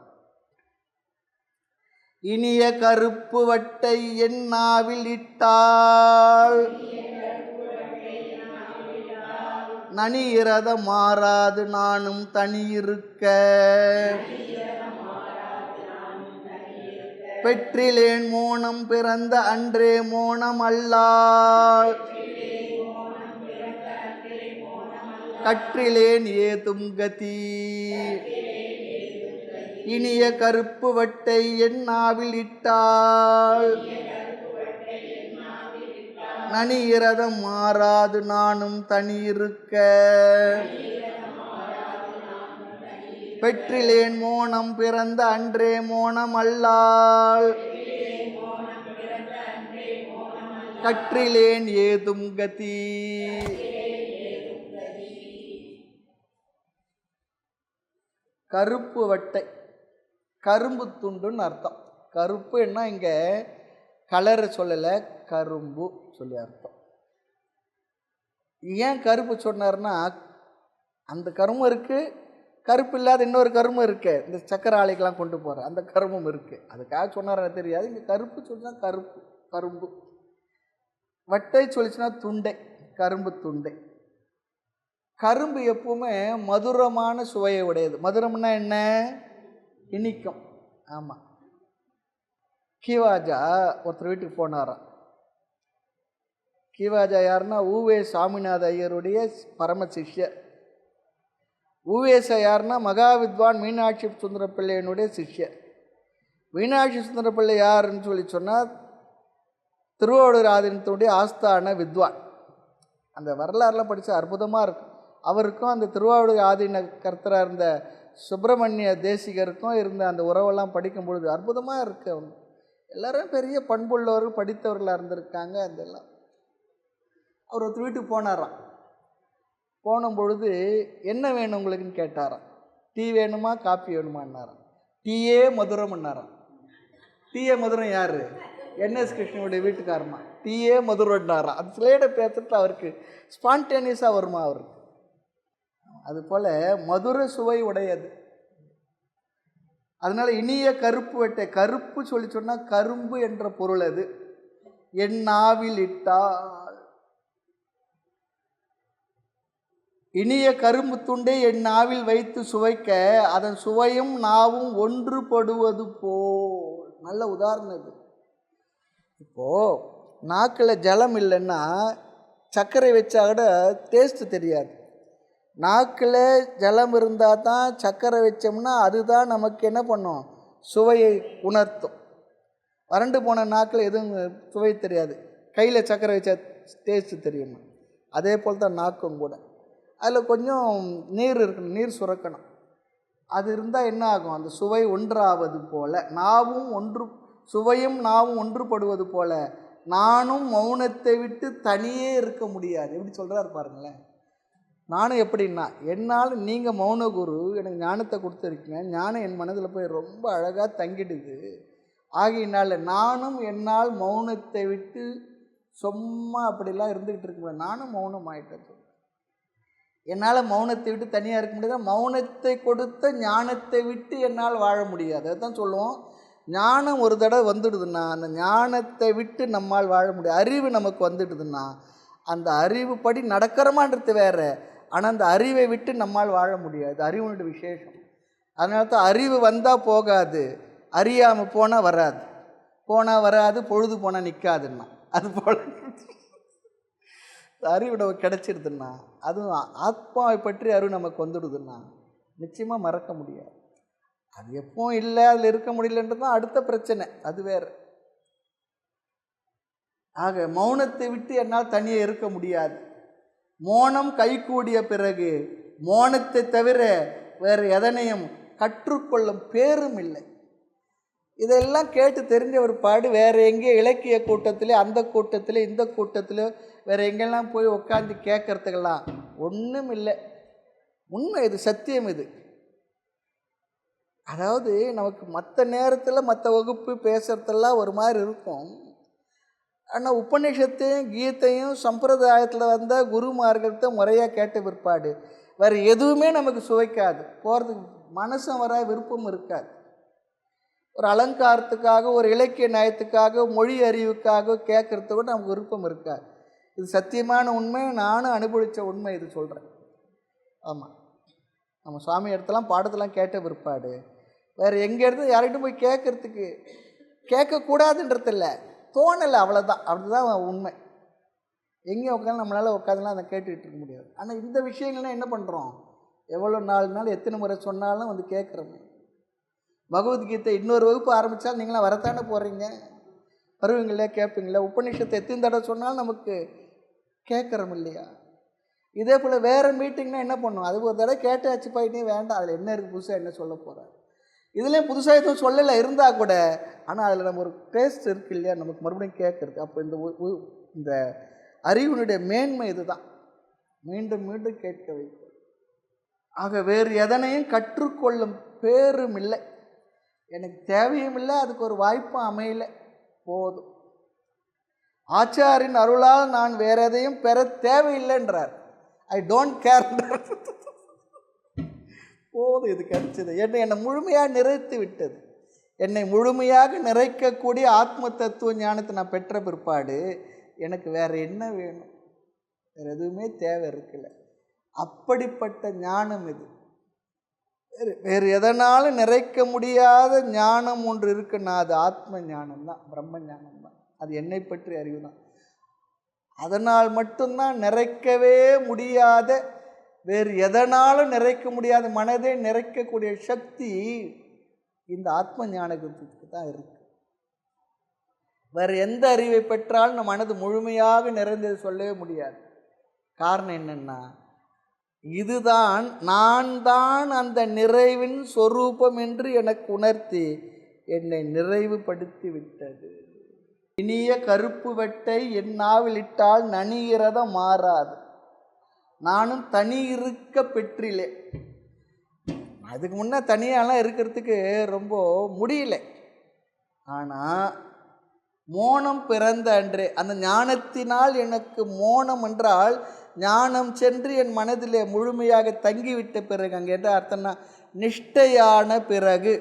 இனிய கருப்பு வட்டை என் நாவில் இட்டாள் நனியிரத மாறாது நானும் தனியிருக்க பெற்றிலேன் மோனம் பிறந்த அன்றே மோனம் அல்லாள் கற்றிலேன் ஏதும் கதி. இனிய கருப்பு வட்டை என் நாவில் இட்டாள் நனியிரதம் மாறாது நானும் தனியிருக்க பெற்றிலேன் மோனம் பிறந்த அன்றே மோனம் அல்லாள் கற்றிலேன் ஏதும் கதி. கருப்பு வட்டை கரும்பு துண்டுன்னு அர்த்தம். கருப்புன்னா இங்கே கலரை சொல்லலை, கரும்பு சொல்லி அர்த்தம். ஏன் கருப்பு சொன்னார்னா, அந்த கரும்பும் இருக்குது, கருப்பு இல்லாத இன்னொரு கரும்பும் இருக்குது, இந்த சக்கரை ஆலைக்கெல்லாம் கொண்டு போகிற அந்த கரும்பும் இருக்குது. அதுக்காக சொன்னார தெரியாது. இங்கே கருப்பு சொல்லிச்சுன்னா கருப்பு கரும்பு, வட்டை சொல்லிச்சுன்னா துண்டை, கரும்பு துண்டை. கரும்பு எப்பவுமே மதுரமான சுவையை உடையது. மதுரம்னா என்ன? இனிக்கும். ஆமாம். கீவாஜா ஒருத்தர் வீட்டுக்கு போனாராம். கீவாஜா யாருன்னா ஊவே சாமிநாத ஐயருடைய பரம சிஷ்யர். ஊவேசா யாருன்னா மகாவித்வான் மீனாட்சி சுந்தர பிள்ளையனுடைய சிஷ்யர். மீனாட்சி சுந்தர பிள்ளை யாருன்னு சொல்லி சொன்னால் திருவாவூர் ஆதீனத்தினுடைய ஆஸ்தான வித்வான். அந்த வரலாறுலாம் படித்தா அற்புதமாக இருக்கும். அவருக்கும் அந்த திருவாவூர் ஆதீன கர்த்தராக இருந்த சுப்பிரமணிய தேசிகருக்கும் இருந்த அந்த உறவெல்லாம் படிக்கும் பொழுது அற்புதமாக இருக்குது. அவங்க எல்லோரும் பெரிய பண்புள்ளவர்கள், படித்தவர்களாக இருந்திருக்காங்க. அதெல்லாம் அவர் ஒருத்தர் வீட்டுக்கு போனாராம். போன பொழுது என்ன வேணும் உங்களுக்குன்னு கேட்டாராம். டீ வேணுமா காப்பி வேணுமான்னாராம். டீயே மதுரம்னாராம். டீயே மதுரம் யார்? என்எஸ் கிருஷ்ணனுடைய வீட்டுக்காரமா. டீயே மதுரம்னாராம். அது சிலையிட பேசுறது அவருக்கு ஸ்பான்டேனியஸாக வருமா அவருக்கு. அதுபோல் மதுர சுவை உடையது. அதனால் இனிய கருப்பு வெட்டை, கருப்பு சொல்லி சொன்னால் கரும்பு என்ற பொருள். அது என் நாவில் இட்டால், இனிய கரும்பு துண்டை என் நாவில் வைத்து சுவைக்க அதன் சுவையும் நாவும் ஒன்றுபடுவது போல். நல்ல உதாரணம் இது. இப்போது நாக்கில் ஜலம் இல்லைன்னா சர்க்கரை வச்சா கூட டேஸ்ட்டு தெரியாது. நாக்கில் ஜலம் இருந்தால் தான் சர்க்கரை வச்சோம்னா அதுதான் நமக்கு என்ன பண்ணும்? சுவையை உணர்த்தும். வறண்டு போன நாக்கில் எதுவும் சுவை தெரியாது. கையில் சர்க்கரை வச்சா டேஸ்ட்டு தெரியுமா? அதே போல் தான் நாக்கும் கூட. அதில் கொஞ்சம் நீர் இருக்கணும், நீர் சுரக்கணும். அது இருந்தால் என்ன ஆகும்? அந்த சுவை ஒன்றாவது போல, நாவும் ஒன்று, சுவையும் நாவும் ஒன்றுபடுவது போல நானும் மௌனத்தை விட்டு தனியே இருக்க முடியாது. எப்படி சொல்கிறாரு பாருங்களேன். நானும் எப்படின்னா, என்னால் நீங்கள் மௌன குரு எனக்கு ஞானத்தை கொடுத்துருக்கீங்க, ஞானம் என் மனதில் போய் ரொம்ப அழகாக தங்கிடுது. ஆகையினால நானும் என்னால் மௌனத்தை விட்டு சும்மா அப்படிலாம் இருந்துக்கிட்டு இருக்க முடியாது. நானும் மௌனம் ஆகிட்டது. என்னால் மௌனத்தை விட்டு தனியாக இருக்க முடியாது. மௌனத்தை கொடுத்த ஞானத்தை விட்டு என்னால் வாழ முடியாது. அதுதான் சொல்லுவோம். ஞானம் ஒரு தடவை வந்துடுதுன்னா அந்த ஞானத்தை விட்டு நம்மால் வாழ முடியாது. அறிவு நமக்கு வந்துடுதுன்னா அந்த அறிவு படி நடக்கிறமான்றது வேறு. ஆனால் அந்த அறிவை விட்டு நம்மால் வாழ முடியாது. அறிவுனுடைய விசேஷம். அதனால தான் அறிவு வந்தால் போகாது, அறியாமல் போனால் வராது, போனால் வராது, பொழுது போனால் நிற்காதுன்னா. அது போல் அறிவு நமக்கு கிடச்சிடுதுன்னா, அதுவும் ஆத்மாவை பற்றி அறிவு நமக்கு வந்துடுதுன்னா நிச்சயமாக மறக்க முடியாது. அது எப்பவும் இல்லை, அதில் இருக்க முடியலன்றது தான் அடுத்த பிரச்சனை, அது வேறு. ஆக மௌனத்தை விட்டு என்னால் தனியே இருக்க முடியாது. மௌனம் கைகூடிய பிறகு மௌனத்தை தவிர வேறு எதனையும் கற்றுக்கொள்ளும் பேரும் இல்லை. இதெல்லாம் கேட்டு தெரிஞ்ச ஒரு பாடு வேறு எங்கே இலக்கிய கூட்டத்திலே, அந்த கூட்டத்திலே, இந்த கூட்டத்தில் வேறு எங்கெல்லாம் போய் உட்காந்து கேட்கறதுக்கெல்லாம் ஒன்றும் இல்லை. உண்மை இது, சத்தியம் இது. அதாவது நமக்கு மற்ற நேரத்தில் மற்ற வகுப்பு பேசுகிறதெல்லாம் ஒரு மாதிரி இருக்கும். ஆனால் உபநிஷத்தையும் கீதையும் சம்பிரதாயத்தில் வந்த குருமார்கிட்ட முறையாக கேட்ட பிற்பாடு வேறு எதுவுமே நமக்கு சுவைக்காது, போகிறதுக்கு மனசும் வர விருப்பம் இருக்காது. ஒரு அலங்காரத்துக்காக, ஒரு இலக்கிய நயத்துக்காக, மொழி அறிவுக்காக கேட்குறதுக்கு கூட நமக்கு விருப்பம் இருக்காது. இது சத்தியமான உண்மை, நானும் அனுபவித்த உண்மை இது சொல்கிறேன். ஆமாம், நம்ம சுவாமி இடத்தெல்லாம் பாடத்தெல்லாம் கேட்ட பிற்பாடு வேறு எங்கேருந்து யார்கிட்டும் போய் கேட்குறதுக்கு கேட்கக்கூடாதுன்றதில்ல, தோணலை, அவ்வளோதான். அப்படிதான் உண்மை. எங்கேயும் உட்காந்து நம்மளால் உட்காந்துலாம் அதை கேட்டுக்கிட்டு இருக்க முடியாது. ஆனால் இந்த விஷயங்கள்லாம் என்ன பண்ணுறோம்? எவ்வளோ நாள் எத்தனை முறை சொன்னாலும் வந்து கேட்குறோம். பகவத்கீதை இன்னொரு வகுப்பு ஆரம்பித்தாலும் நீங்களாம் வரத்தானே போகிறீங்க, வருவீங்களே, கேட்பீங்களே. உபநிஷத்தை எத்தனை தடவை சொன்னாலும் நமக்கு கேட்குறோம் இல்லையா? இதே போல் வேறு மீட்டிங்னா என்ன பண்ணும்? அது ஒரு தடவை கேட்டாச்சு போயிட்டே, வேண்டாம், அதில் என்ன இருக்குது, புதுசாக என்ன சொல்ல போகிறார். இதுலேயும் புதுசாக எதுவும் சொல்லலை இருந்தால் கூட, ஆனால் அதில் நம்ம ஒரு டேஸ்ட் இருக்குது இல்லையா, நமக்கு மறுபடியும் கேட்குறது. அப்போ இந்த அறிவினுடைய மேன்மை இதுதான், மீண்டும் மீண்டும் கேட்க வைக்கும். ஆக வேறு எதனையும் கற்றுக்கொள்ளும் பேரும் இல்லை. எனக்கு தேவையும் இல்லை, அதுக்கு ஒரு வாய்ப்பும் அமையல, போதும். ஆச்சாரின் அருளால் நான் வேற எதையும் பெற தேவையில்லைன்றார். I don't care. போதும், இது கிடைச்சது. என்னை முழுமையாக நிறைத்து விட்டது. என்னை முழுமையாக நிறைக்கக்கூடிய ஆத்ம தத்துவ ஞானத்தை நான் பெற்ற பிற்பாடு எனக்கு வேற என்ன வேணும்? வேறு எதுவுமே தேவை இருக்குல்ல. அப்படிப்பட்ட ஞானம் இது. வேறு எதனாலும் நிறைக்க முடியாத ஞானம் ஒன்று இருக்குன்னா அது ஆத்ம ஞானம் தான், பிரம்ம ஞானம் தான். அது என்னை பற்றி அறிவு தான். அதனால் மட்டும்தான் நிறைக்கவே முடியாத, வேறு எதனாலும் நிறைக்க முடியாத மனதை நிறைக்கக்கூடிய சக்தி இந்த ஆத்ம ஞானத்துக்கு தான் இருக்கு. வேறு எந்த அறிவை பெற்றாலும் நம்ம மனது முழுமையாக நிறைந்தது சொல்லவே முடியாது. காரணம் என்னன்னா, இதுதான் நான் தான் அந்த நிறைவின் சொரூபம் என்று எனக்கு உணர்த்தி என்னை நிறைவுபடுத்தி விட்டது. இனிய கருப்பு வெட்டை என் நாவில் இட்டால் நனிகிறத மாறாது, நானும் தனி இருக்க பெற்றிலே. அதுக்கு முன்னே தனியாலாம் இருக்கிறதுக்கு ரொம்ப முடியல. ஆனால் மோனம் பிறந்த அன்றே அந்த ஞானத்தினால் எனக்கு மோனம் என்றால் ஞானம் சென்று என் மனதிலே முழுமையாக தங்கிவிட்ட பிறகு, அங்கே என்ன அர்த்தம்னா நிஷ்டையான பிறகு,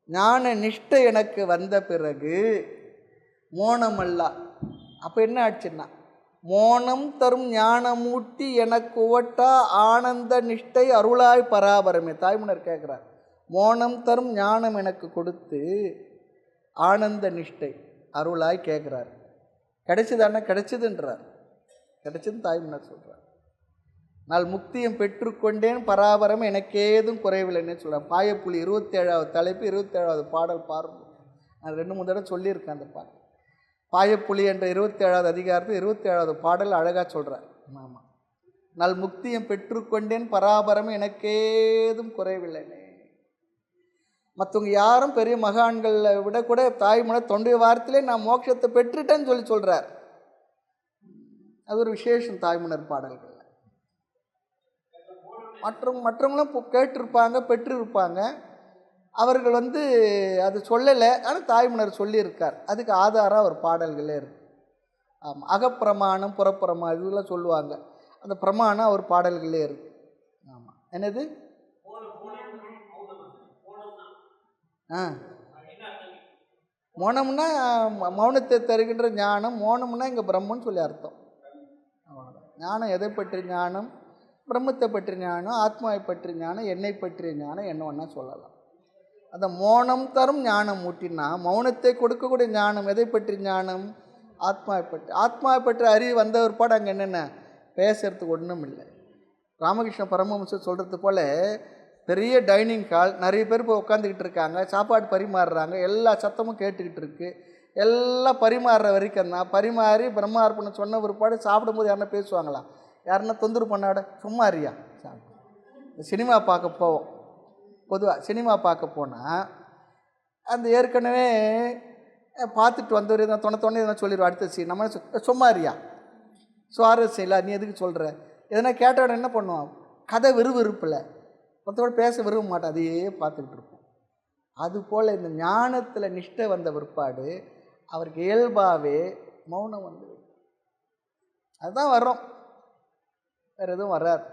ஞான நிஷ்டை எனக்கு வந்த பிறகு மோனம் அல்ல. அப்போ என்ன ஆச்சுன்னா, மோனம் தரும் ஞானமூட்டி எனக்கு உவட்டா ஆனந்த நிஷ்டை அருளாய் பராபரமே. தாய்மன்னர் கேட்குறார், மோனம் தரும் ஞானம் எனக்கு கொடுத்து ஆனந்த நிஷ்டை அருளாய் கேட்குறார். கிடைச்சதானே? கிடைச்சதுன்றார். கிடைச்சதுன்னு தாய்மன்னர் சொல்கிறார். நான் முக்தியம் பெற்றுக்கொண்டேன் பராபரம் எனக்கு ஏதும் குறைவில்லைன்னு சொல்கிறார். பாயப்புலி 27வது தலைப்பு 27வது பாடல் பாருங்கள். நான் 2-3 தடவை சொல்லியிருக்கேன் அந்த பாடல். பாயப்புலி என்ற 27வது அதிகாரத்தில் 27வது பாடல் அழகாக சொல்கிறார். ஆமாம், நல் முக்தியம் பெற்றுக்கொண்டேன் பராபரம் எனக்கேதும் குறைவில்லைனே. மற்றவங்க யாரும் பெரிய மகான்களை விட கூட தாய்மன்னர் தொண்டை வாரத்திலே நான் மோட்சத்தை பெற்றுட்டேன்னு சொல்கிறார். அது ஒரு விசேஷம் தாய்மன்னர் பாடல்கள். மற்றவங்களும் கேட்டிருப்பாங்க, பெற்றிருப்பாங்க. அவர்கள் அது சொல்லலை, ஆனால் தாய்மன்னர் சொல்லியிருக்கார். அதுக்கு ஆதாரம் அவர் பாடல்களே இருக்கு. ஆமாம், அகப்பிரமாணம் புறப்பிரமாணம் இதெல்லாம் சொல்லுவாங்க. அந்த பிரமாணம் அவர் பாடல்களே இருக்கு. ஆமாம், என்னது மோனம்னா மௌனத்தை தருகின்ற ஞானம். மோனம்னா இங்கே பிரம்மன்னு சொல்லி அர்த்தம். அவ்வளோதான். ஞானம் எதை பற்றி ஞானம்? பிரம்மத்தை பற்றி ஞானம், ஆத்மாவை பற்றி ஞானம், என்னை பற்றிய ஞானம், என்ன ஒன்றா சொல்லலாம். அந்த மோனம் தரும் ஞானம் ஊட்டினா, மௌனத்தை கொடுக்கக்கூடிய ஞானம் எதை பற்றி ஞானம்? ஆத்மாவை பற்றி. ஆத்மாவை பற்றி அறிவு வந்த ஒரு பாடம் அங்கே என்னென்ன பேசுறதுக்கு ஒன்றும் இல்லை. ராமகிருஷ்ண பரமஹம்சர் சொல்கிறது போல் பெரிய டைனிங் ஹால், நிறைய பேர் இப்போ உட்காந்துக்கிட்டு இருக்காங்க, சாப்பாடு பரிமாறுறாங்க, எல்லா சத்தமும் கேட்டுக்கிட்டு இருக்கு. எல்லாம் பரிமாறுற வரைக்கும் தான். பரிமாறி பிரம்மார்ப்பணம் சொன்ன ஒரு பாடு சாப்பிடும்போது யாருன்னா பேசுவாங்களா? யாருன்னா தொந்தரவு பண்ணாட சும்மா அறியா? சினிமா பார்க்க போவோம். பொதுவாக சினிமா பார்க்க போனால் அந்த ஏற்கனவே பார்த்துட்டு வந்தவர் எதனா தொண்ணை எதனா சொல்லிடுவோம். அடுத்த சீன் நம்ம சும்மா அறியா, சுவாரஸ்யம் இல்லை, நீ எதுக்கு சொல்கிற? எதனா கேட்டவுடன் என்ன பண்ணுவோம்? கதை விறுவிறுப்பில் மற்றோட பேச விரும்ப மாட்டோம், அதையே பார்த்துக்கிட்டு இருப்போம். அதுபோல் இந்த ஞானத்தில் நிஷ்டை வந்த பிற்பாடு அவருக்கு இயல்பாகவே மௌனம் அதுதான் வரும், வேறு எதுவும் வராது.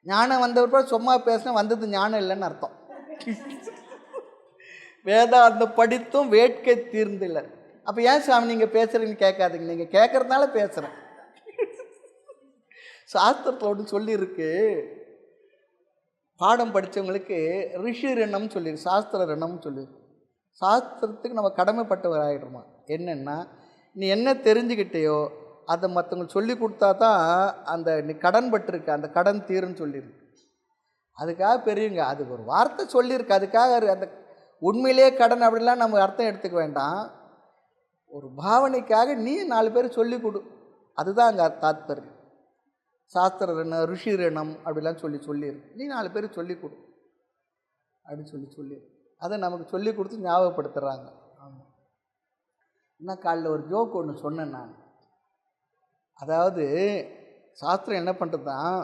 ஞானம் வந்த பிற்பாடு சும்மா பேசினா வந்தது ஞானம் இல்லைன்னு அர்த்தம். வேதாந்தம் படித்தும் வேட்கை தீர்ந்தில்லை. அப்போ ஏன் சாமி நீங்கள் பேசுகிறீங்கன்னு கேட்காதீங்க, நீங்கள் கேட்குறதுனால பேசுகிறேன். சாஸ்திரத்தில் ஒன்று சொல்லியிருக்கு, பாடம் படித்தவங்களுக்கு ரிஷி ரிணம் சொல்லியிருக்கு, சாஸ்திர ரிணம்னு சொல்லியிருக்கு. சாஸ்திரத்துக்கு நம்ம கடமைப்பட்டவர் ஆகிடுமா? என்னென்னா, நீ என்ன தெரிஞ்சுக்கிட்டேயோ அதை மற்றவங்களுக்கு சொல்லி கொடுத்தா தான் அந்த நீ கடன் பட்டிருக்க அந்த கடன் தீருன்னு சொல்லியிருக்கு. அதுக்காக பெரியவங்க அதுக்கு ஒரு வார்த்தை சொல்லியிருக்கு, அதுக்காக அந்த உண்மையிலே கடன் அப்படிலாம் நம்ம அர்த்தம் எடுத்துக்க வேண்டாம். ஒரு பாவனைக்காக நீ 4 பேர் சொல்லி கொடு, அதுதான் அங்கே தாத்பரியம். சாஸ்திர ரிணம் ரிஷி ரிணம் அப்படிலாம் சொல்லியிருக்கு. நீ 4 பேர் சொல்லி கொடு அப்படின்னு சொல்லியிருக்கு. அதை நமக்கு சொல்லி கொடுத்து ஞாபகப்படுத்துகிறாங்க. ஆமாம், இன்னும் காலையில் ஒரு ஜோக் ஒன்று சொன்னேன் நான். அதாவது சாஸ்திரம் என்ன பண்ணுறது தான்,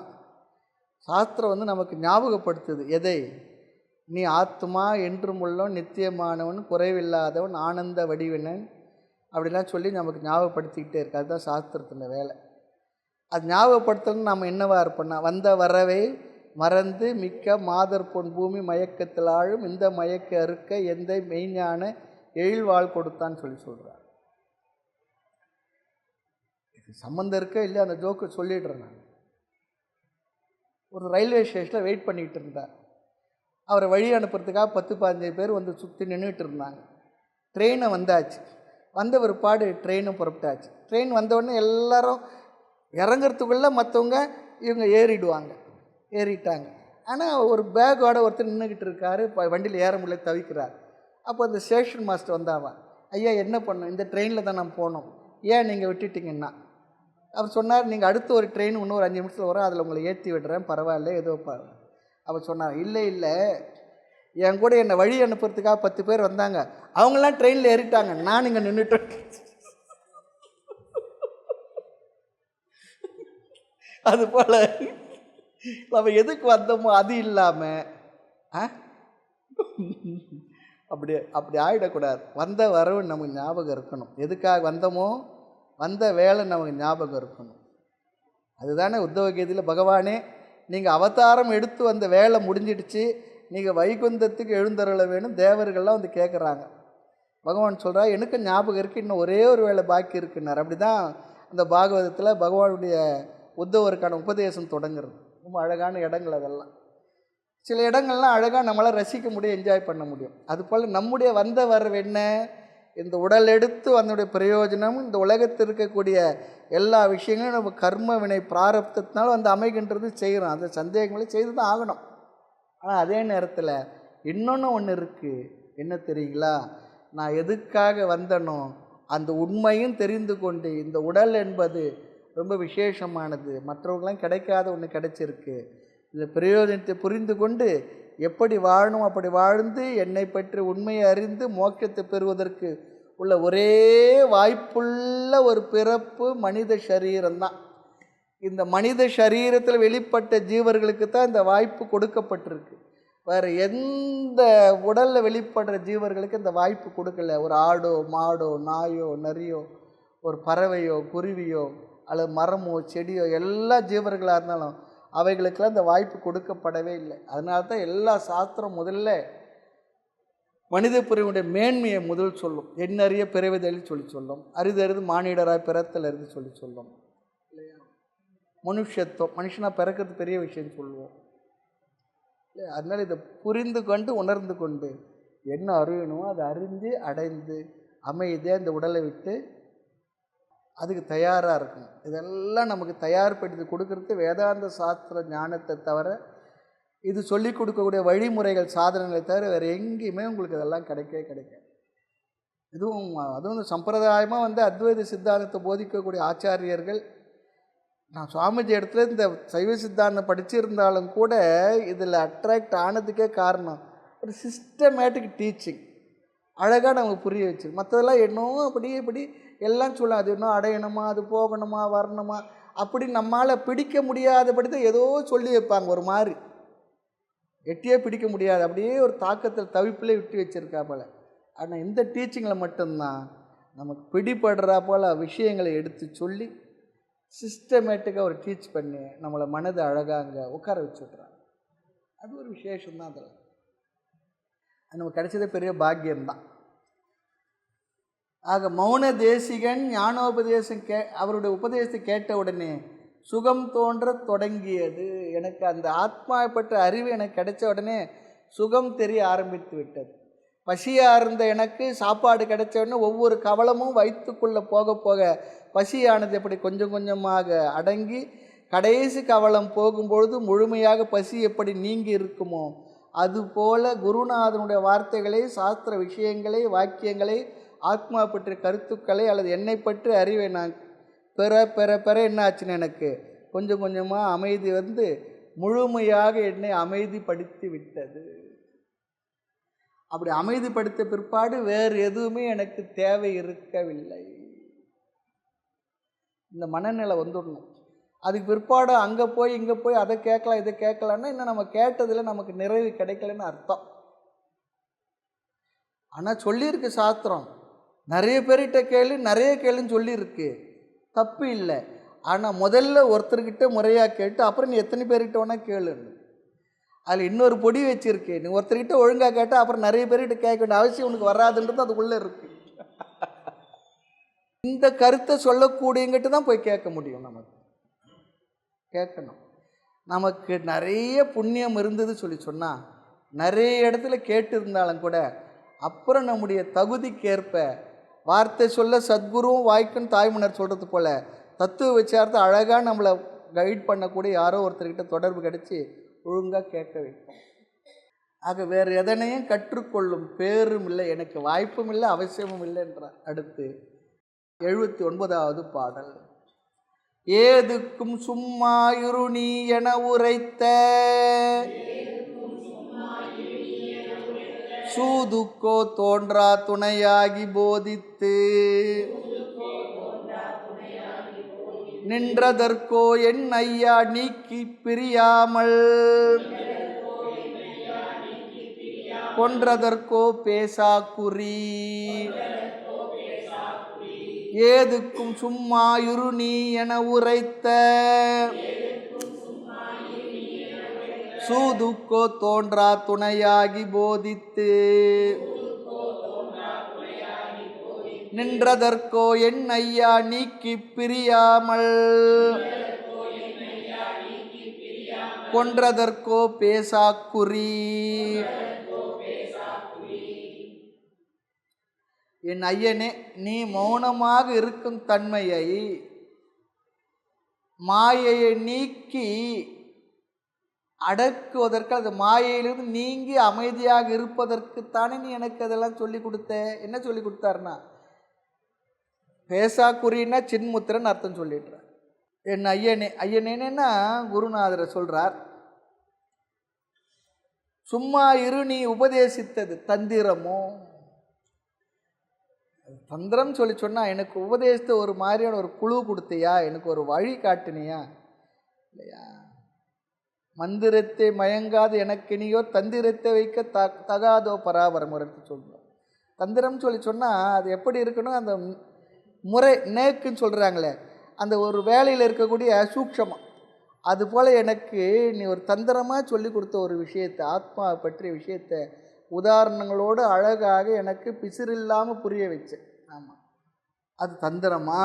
சாஸ்திரம் நமக்கு ஞாபகப்படுத்துது எதை? நீ ஆத்மா என்றும் உள்ளவன், நித்தியமானவன், குறைவில்லாதவன், ஆனந்த வடிவினன் அப்படிலாம் சொல்லி நமக்கு ஞாபகப்படுத்திக்கிட்டே இருக்கு. அதுதான் சாஸ்திரத்தின் வேலை. அது ஞாபகப்படுத்தணும்னு நம்ம என்னவா இருப்போம்னா, வந்த வரவை மறந்து மிக்க மாதர் பொன் பூமி மயக்கத்தில் ஆழும் இந்த மயக்க அறுக்க எந்த மெய்ஞான எழில்வாள் கொடுத்தான்னு சொல்கிறார். இது சம்மந்தம் இருக்க இல்லை, அந்த ஜோக்கு சொல்லிடுறேன் நான். ஒரு ரயில்வே ஸ்டேஷனில் வெயிட் பண்ணிகிட்டு இருந்தார். அவரை வழி அனுப்புறதுக்காக 10-15 பேர் வந்து சுற்றி நின்றுட்டு இருந்தாங்க. ட்ரெயினை வந்தாச்சு. வந்த ஒரு பாடு ட்ரெயினும் புறப்பட்டாச்சு. ட்ரெயின் வந்தவுடனே எல்லாரும் இறங்கிறதுக்குள்ளே மற்றவங்க இவங்க ஏறிட்டாங்க. ஆனால் ஒரு பேக்கோட ஒருத்தர் நின்றுக்கிட்டு இருக்காரு. வண்டியில் ஏற முடியல, தவிக்கிறார். அப்போ அந்த ஸ்டேஷன் மாஸ்டர் வந்தாவன், ஐயா என்ன பண்ணோம், இந்த ட்ரெயினில் தான் நான் போனோம், ஏன் நீங்கள் விட்டுட்டிங்கன்னா? அவர் சொன்னார், நீங்கள் அடுத்த ஒரு ட்ரெயின் இன்னும் ஒரு 5 நிமிஷத்தில் வரும், அதில் உங்களை ஏற்றி விடுறேன், பரவாயில்ல ஏதோ அவர் சொன்னார், இல்லை என் கூட என்னை வழி அனுப்புறதுக்காக 10 பேர் வந்தாங்க, அவங்களாம் ட்ரெயினில் ஏறிட்டாங்க, நான் இங்கே நின்றுட்டேன். அதுபோல் நம்ம எதுக்கு வந்தோமோ அது இல்லாமல் அப்படி ஆகிடக்கூடாது. வந்த வரவு நமக்கு ஞாபகம் இருக்கணும். எதுக்காக வந்தோமோ வந்த வேலை நமக்கு ஞாபகம் இருக்கணும். அதுதானே உத்தவ கீதையில் பகவானே, நீங்கள் அவதாரம் எடுத்து வந்த வேலை முடிஞ்சிடுச்சு, நீங்கள் வைகுந்தத்துக்கு எழுந்தருள வேணும், தேவர்கள்லாம் வந்து கேட்குறாங்க. பகவான் சொல்கிறா, எனக்கு ஞாபகம் இருக்குது, இன்னும் ஒரே ஒரு வேலை பாக்கி இருக்குன்னார். அப்படி தான் அந்த பாகவதத்தில் பகவானுடைய உத்தவருக்கான உபதேசம் தொடங்குறது. ரொம்ப அழகான இடங்கள் அதெல்லாம். சில இடங்கள்லாம் அழகாக நம்மளால் ரசிக்க முடியும், என்ஜாய் பண்ண முடியும். அதுபோல் நம்முடைய வந்த வரவு என்ன, இந்த உடல் எடுத்து அதனுடைய பிரயோஜனம், இந்த உலகத்தில் இருக்கக்கூடிய எல்லா விஷயங்களும் நம்ம கர்ம வினை பிராரப்தத்தினால வந்து அமைகின்றது செய்கிறோம். அந்த சந்தேகங்களை செய்து தான் ஆகணும். ஆனால் அதே நேரத்தில் இன்னொன்று ஒன்று இருக்குது. என்ன தெரியுங்களா? நான் எதுக்காக வந்தனோ அந்த உண்மையும் தெரிந்து கொண்டு, இந்த உடல் என்பது ரொம்ப விசேஷமானது, மற்றவங்களாம் கிடைக்காத ஒன்று கிடைச்சிருக்கு, இந்த பிரயோஜனத்தை புரிந்து கொண்டு எப்படி வாழணும் அப்படி வாழ்ந்து என்னை பற்றி உண்மையை அறிந்து மோட்சத்தை பெறுவதற்கு உள்ள ஒரே வாய்ப்புள்ள ஒரு பிறப்பு மனித சரீரம்தான். இந்த மனித சரீரத்தில் வெளிப்பட்ட ஜீவர்களுக்கு தான் இந்த வாய்ப்பு கொடுக்கப்பட்டிருக்கு. வேறு எந்த உடலில் வெளிப்படுற ஜீவர்களுக்கு இந்த வாய்ப்பு கொடுக்கல. ஒரு ஆடோ மாடோ நாயோ நரியோ ஒரு பறவையோ குருவியோ அல்லது மரமோ செடியோ எல்லா ஜீவர்களாக இருந்தாலும் அவைகளுக்கெல்லாம் இந்த வாய்ப்பு கொடுக்கப்படவே இல்லை. அதனால தான் எல்லா சாஸ்திரம் முதல்ல மனித பிறவியுடைய மேன்மையை முதல் சொல்லும். எண்ணறிய பிறவிதழில் சொல்லும். அரிதறிது மானிடராய் பிறத்தல் அறிந்து சொல்லும் இல்லையா? மனுஷத்துவம், மனுஷனாக பிறக்கிறது பெரிய விஷயம் சொல்லுவோம் இல்லையா? அதனால் இதை புரிந்து கொண்டு உணர்ந்து கொண்டு என்ன அறியணுமோ அதை அறிந்து அடைந்து அமைதியாக இந்த உடலை விட்டு அதுக்கு தயாராக இருக்கணும். இதெல்லாம் நமக்கு தயார்படுத்தி கொடுக்கறது வேதாந்த சாஸ்திர ஞானத்தை தவிர, இது சொல்லிக் கொடுக்கக்கூடிய வழிமுறைகள் சாதனங்களை தவிர வேறு எங்கேயுமே உங்களுக்கு இதெல்லாம் கிடைக்காது. அதுவும் சம்பிரதாயமாக வந்து அத்வைத சித்தாந்தத்தை போதிக்கக்கூடிய ஆச்சாரியர்கள், நான் சுவாமிஜி இடத்துல இந்த சைவ சித்தாந்தம் படிச்சிருந்தாலும் கூட இதில் அட்ராக்ட் ஆனதுக்கே காரணம் ஒரு சிஸ்டமேட்டிக் டீச்சிங். அழகாக நமக்கு புரிய வச்சு, மற்றதெல்லாம் என்னவோ இப்படி எல்லாம் சொல்லலாம். அது இன்னும் அடையணுமா, அது போகணுமா, வரணுமா, அப்படி நம்மளால் பிடிக்க முடியாதபடி தான் ஏதோ சொல்லி வைப்பாங்க. ஒரு மாதிரி எட்டியே பிடிக்க முடியாது, அப்படியே ஒரு தாக்கத்தில் தவிப்பிலே விட்டு வச்சுருக்கா போல். ஆனால் இந்த டீச்சிங்கில் மட்டும்தான் நமக்கு பிடிபடுறா போல் விஷயங்களை எடுத்து சொல்லி சிஸ்டமேட்டிக்காக ஒரு டீச் பண்ணி நம்மளை மனதை அழகாக அங்கே உட்கார வச்சுட்றாங்க. அது ஒரு விசேஷம்தான். அதெல்லாம் அது நமக்கு கிடைச்சதே பெரிய பாக்கியம்தான். ஆக மௌன தேசிகன் ஞானோபதேசம் அவருடைய உபதேசத்தை கேட்ட உடனே சுகம் தோன்ற தொடங்கியது. எனக்கு அந்த ஆத்மா பற்ற அறிவு எனக்கு கிடைச்ச உடனே சுகம் தெரிய ஆரம்பித்து விட்டது. பசியாக இருந்த எனக்கு சாப்பாடு கிடைச்ச உடனே ஒவ்வொரு கவலமும் வயிற்றுக்குள்ளே போக போக பசியானது எப்படி கொஞ்சம் கொஞ்சமாக அடங்கி கடைசி கவலம் போகும்பொழுது முழுமையாக பசி எப்படி நீங்கி இருக்குமோ அதுபோல் குருநாதனுடைய வார்த்தைகளை, சாஸ்திர விஷயங்களை, வாக்கியங்களை, ஆத்மா பற்றிய கருத்துக்களை அல்லது என்னை பற்றி அறிவை நான் பெற என்ன ஆச்சுன்னு எனக்கு கொஞ்சம் கொஞ்சமாக அமைதி வந்து முழுமையாக என்னை அமைதிப்படுத்தி விட்டது. அப்படி அமைதிப்படுத்த பிற்பாடு வேறு எதுவுமே எனக்கு தேவை இருக்கவில்லை. இந்த மனநிலை வந்துடணும். அதுக்கு பிற்பாடு அங்கே போய் இங்கே போய் அதை கேட்கலாம் இதை கேட்கலான்னா இன்னும் நம்ம கேட்டதில் நமக்கு நிறைவு கிடைக்கலன்னு அர்த்தம். ஆனால் சொல்லியிருக்கு சாஸ்திரம், நிறைய பேர்கிட்ட கேளு, நிறைய கேளுன்னு சொல்லியிருக்கு, தப்பு இல்லை. ஆனால் முதல்ல ஒருத்தர்கிட்ட முறையாக கேட்டு அப்புறம் நீ எத்தனை பேர்கிட்ட வேணால் கேளுன்னு. அதில் இன்னொரு பொடி வச்சுருக்கு, நீ ஒருத்தர்கிட்ட ஒழுங்காக கேட்டால் அப்புறம் நிறைய பேர்கிட்ட கேட்க வேண்டிய அவசியம் உனக்கு வராதுன்றது அதுக்குள்ளே இருக்குது. இந்த கருத்தை சொல்லக்கூடியங்கிட்ட தான் போய் கேட்க முடியும். நமக்கு கேட்கணும். நமக்கு நிறைய புண்ணியம் இருந்தது சொல்லி சொன்னால் நிறைய இடத்துல கேட்டு இருந்தாலும் கூட அப்புறம் நம்முடைய தகுதிக்கேற்ப வார்த்தை சொல்ல சத்குருவும் வாய்க்குன்னு தாய்மன்னர் சொல்கிறது போல் தத்துவ விசாரத்தை அழகாக நம்மளை கைட் பண்ணக்கூடிய யாரோ ஒருத்தர்கிட்ட தொடர்பு கிடைச்சி ஒழுங்காக கேட்க வைப்போம். ஆக வேறு எதனையும் கற்றுக்கொள்ளும் பேரும் இல்லை, எனக்கு வாய்ப்பும் இல்லை, அவசியமும் இல்லை என்றார். அடுத்து 79வது பாடல். ஏதுக்கும் சும்மா இரு நீ என உரைத்த சூதுக்கோ தோன்றா துணையாகி போதித்து நின்றதற்கோ என் ஐயா நீக்கி பிரியாமல் கொன்றதற்கோ பேசா குறி. ஏதுக்கும் சும்மா இரு நீ என உரைத்த சூதுக்கோ தோன்றா துணையாகி போதித்து நின்றதற்கோ என் ஐயா நீக்கி பிரியாமல் கொன்றதற்கோ பேசா குறி. என் ஐயனே, நீ மௌனமாக இருக்கும் தன்மையை மாயையை நீக்கி அடக்குவதற்கு, அது மாயையிலிருந்து நீங்கி அமைதியாக இருப்பதற்குத்தானே நீ எனக்கு அதெல்லாம் சொல்லி கொடுத்த. என்ன சொல்லி கொடுத்தாருன்னா, பேசா குறின்னா சின்முத்திரன் அர்த்தம் சொல்லிடுறார். என் ஐயனே, ஐயனேன்னா குருநாதரை சொல்றார். சும்மா இரு நீ உபதேசித்தது தந்திரமோ, தந்திரம் சொல்லி சொன்னால் எனக்கு உபதேசத்தை ஒரு மாதிரியான ஒரு குழு கொடுத்தியா, எனக்கு ஒரு வழி காட்டினியா இல்லையா. மந்திரத்தை மயங்காது எனக்கினியோ தந்திரத்தை வைக்க தகாதோ பராபரம் சொல்கிறோம். தந்திரம் சொல்லி சொன்னால் அது எப்படி இருக்கணும், அந்த முறை நேக்குன்னு சொல்கிறாங்களே, அந்த ஒரு வேலையில் இருக்கக்கூடிய சூக்ஷமம், அதுபோல் எனக்கு நீ ஒரு தந்திரமாக சொல்லி கொடுத்த ஒரு விஷயத்தை, ஆத்மா பற்றிய விஷயத்தை உதாரணங்களோடு அழகாக எனக்கு பிசிறில்லாமல் புரிய வச்சேன். ஆமாம், அது தந்திரமா.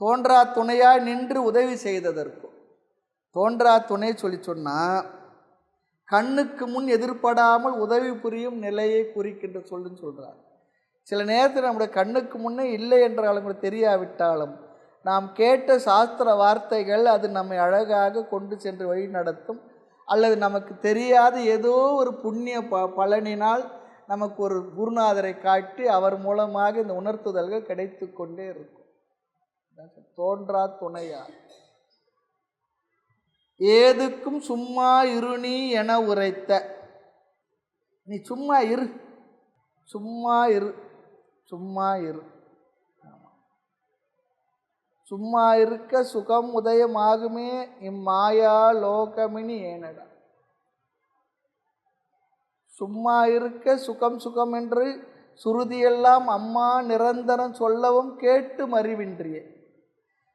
தோன்றா துணையாக நின்று உதவி செய்ததற்கும். தோன்றா துணை சொல்லி சொன்னால் கண்ணுக்கு முன் எதிர்படாமல் உதவி புரியும் நிலையை குறிக்கின்ற சொல்லுன்னு சொல்கிறார். சில நேரத்தில் நம்முடைய கண்ணுக்கு முன்னே இல்லை என்றாலும் கூட தெரியாவிட்டாலும் நாம் கேட்ட சாஸ்திர வார்த்தைகள் அது நம்மை அழகாக கொண்டு சென்று வழி நடத்தும். அல்லது நமக்கு தெரியாத ஏதோ ஒரு புண்ணிய பலனினால் நமக்கு ஒரு குருநாதரை காட்டி அவர் மூலமாக இந்த உணர்த்துதல்கள் கிடைத்து கொண்டே இருக்கும். தோன்றா துணையா. ஏதுக்கும் சும்மா இரு நீ என உரைத்த. நீ சும்மா இரு, சும்மா இரு, சும்மா இரு. சும்மா இருக்க சுகம் உதயமாகுமே இம்மாயா லோகமினி ஏனடா. சும்மா இருக்க சுகம் சுகம் என்று சுருதியெல்லாம் அம்மா நிரந்தரம் சொல்லவும் கேட்டு மறிவின்றியே.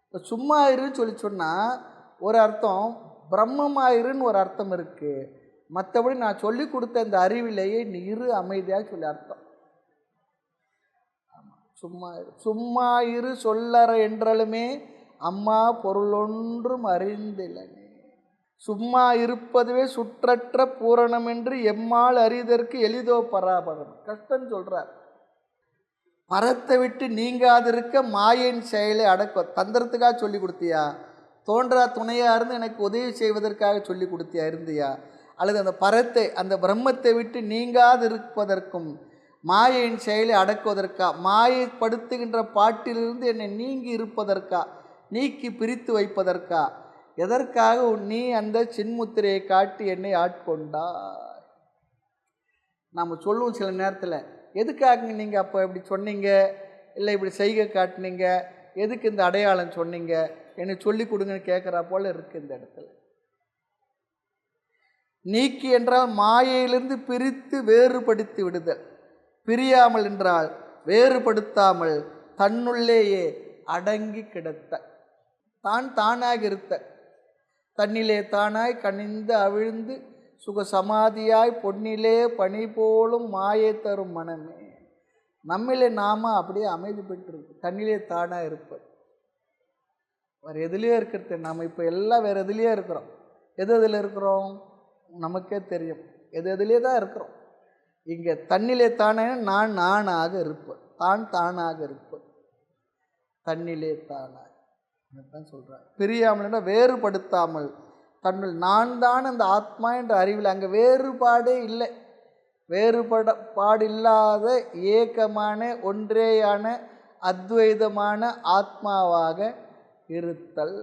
இப்போ சும்மா இருன்னு சொல்லி சொன்னால் ஒரு அர்த்தம், பிரம்மமாயிருன்னு ஒரு அர்த்தம் இருக்குது. மற்றபடி நான் சொல்லி கொடுத்த இந்த அறிவிலேயே நீ இரு அமைதியாக சொல்லி அர்த்தம். சும்மா இரு, சும்மா இரு சொல்லற என்றாலுமே அம்மா பொருளொன்றும் அறிந்திலனே. சும்மா இருப்பதுவே சுற்றற்ற பூரணம் என்று எம்மால் அறிதற்கு எளிதோ பராபரம். கஷ்டம் சொல்கிறார். மரத்தை விட்டு நீங்காதிருக்க மாயின் செயலை அடக்க தந்திரத்துக்காக சொல்லி கொடுத்தியா, தோன்றா துணையாக இருந்து எனக்கு உதவி செய்வதற்காக சொல்லி கொடுத்தியா இருந்தியா, அல்லது அந்த பரத்தை அந்த பிரம்மத்தை விட்டு நீங்காதிருப்பதற்கும் மாயையின் செயலை அடக்குவதற்கா, மாயைப்படுத்துகின்ற பாட்டிலிருந்து என்னை நீங்கி இருப்பதற்கா, நீக்கி பிரித்து வைப்பதற்கா, எதற்காக நீ அந்த சின்முத்திரையை காட்டி என்னை ஆட்கொண்டாய். நாம் சொல்லுவோம் சில நேரத்தில், எதுக்காக நீங்கள் அப்போ இப்படி சொன்னீங்க, இல்லை இப்படி செய்கை காட்டினீங்க, எதுக்கு இந்த அடையாளம் சொன்னீங்க, எனக்கு சொல்லி கொடுங்கன்னு கேட்குறா போல் இருக்குது இந்த இடத்துல. நீக்கி என்றால் மாயையிலிருந்து பிரித்து வேறுபடுத்தி விடுதல். பிரியாமல் என்றால் வேறுபடுத்தாமல் தன்னுள்ளேயே அடங்கி கிடத்த, தான் தானாக இருத்த, தன்னிலே தானாய் கனிந்து அவிழ்ந்து சுகசமாதியாய் பொன்னிலே பனி போலும் மாயை தரும் மனமே. நம்மிலே நாம அப்படியே அமைதி பெற்றிருக்கு, தன்னிலே தானாக இருப்பது. வேறு எதுலேயோ இருக்கிறது. நம்ம இப்போ எல்லாம் வேறு எதுலேயோ இருக்கிறோம். எது எதில் இருக்கிறோம் நமக்கே தெரியும். எதுலேயே தான் இருக்கிறோம். இங்கே தன்னிலே தானே நான் நானாக இருப்பேன், தான் தானாக இருப்பேன், தன்னிலே தானாக தான் சொல்கிறார். பிரியாமல் வேறுபடுத்தாமல் தன்னுள் நான் தான் அந்த ஆத்மா என்ற அறிவில். அங்கே வேறுபாடே இல்லை. வேறுபாடு இல்லாத ஏகமான ஒன்றேயான அத்வைதமான ஆத்மாவாக இருத்தல்.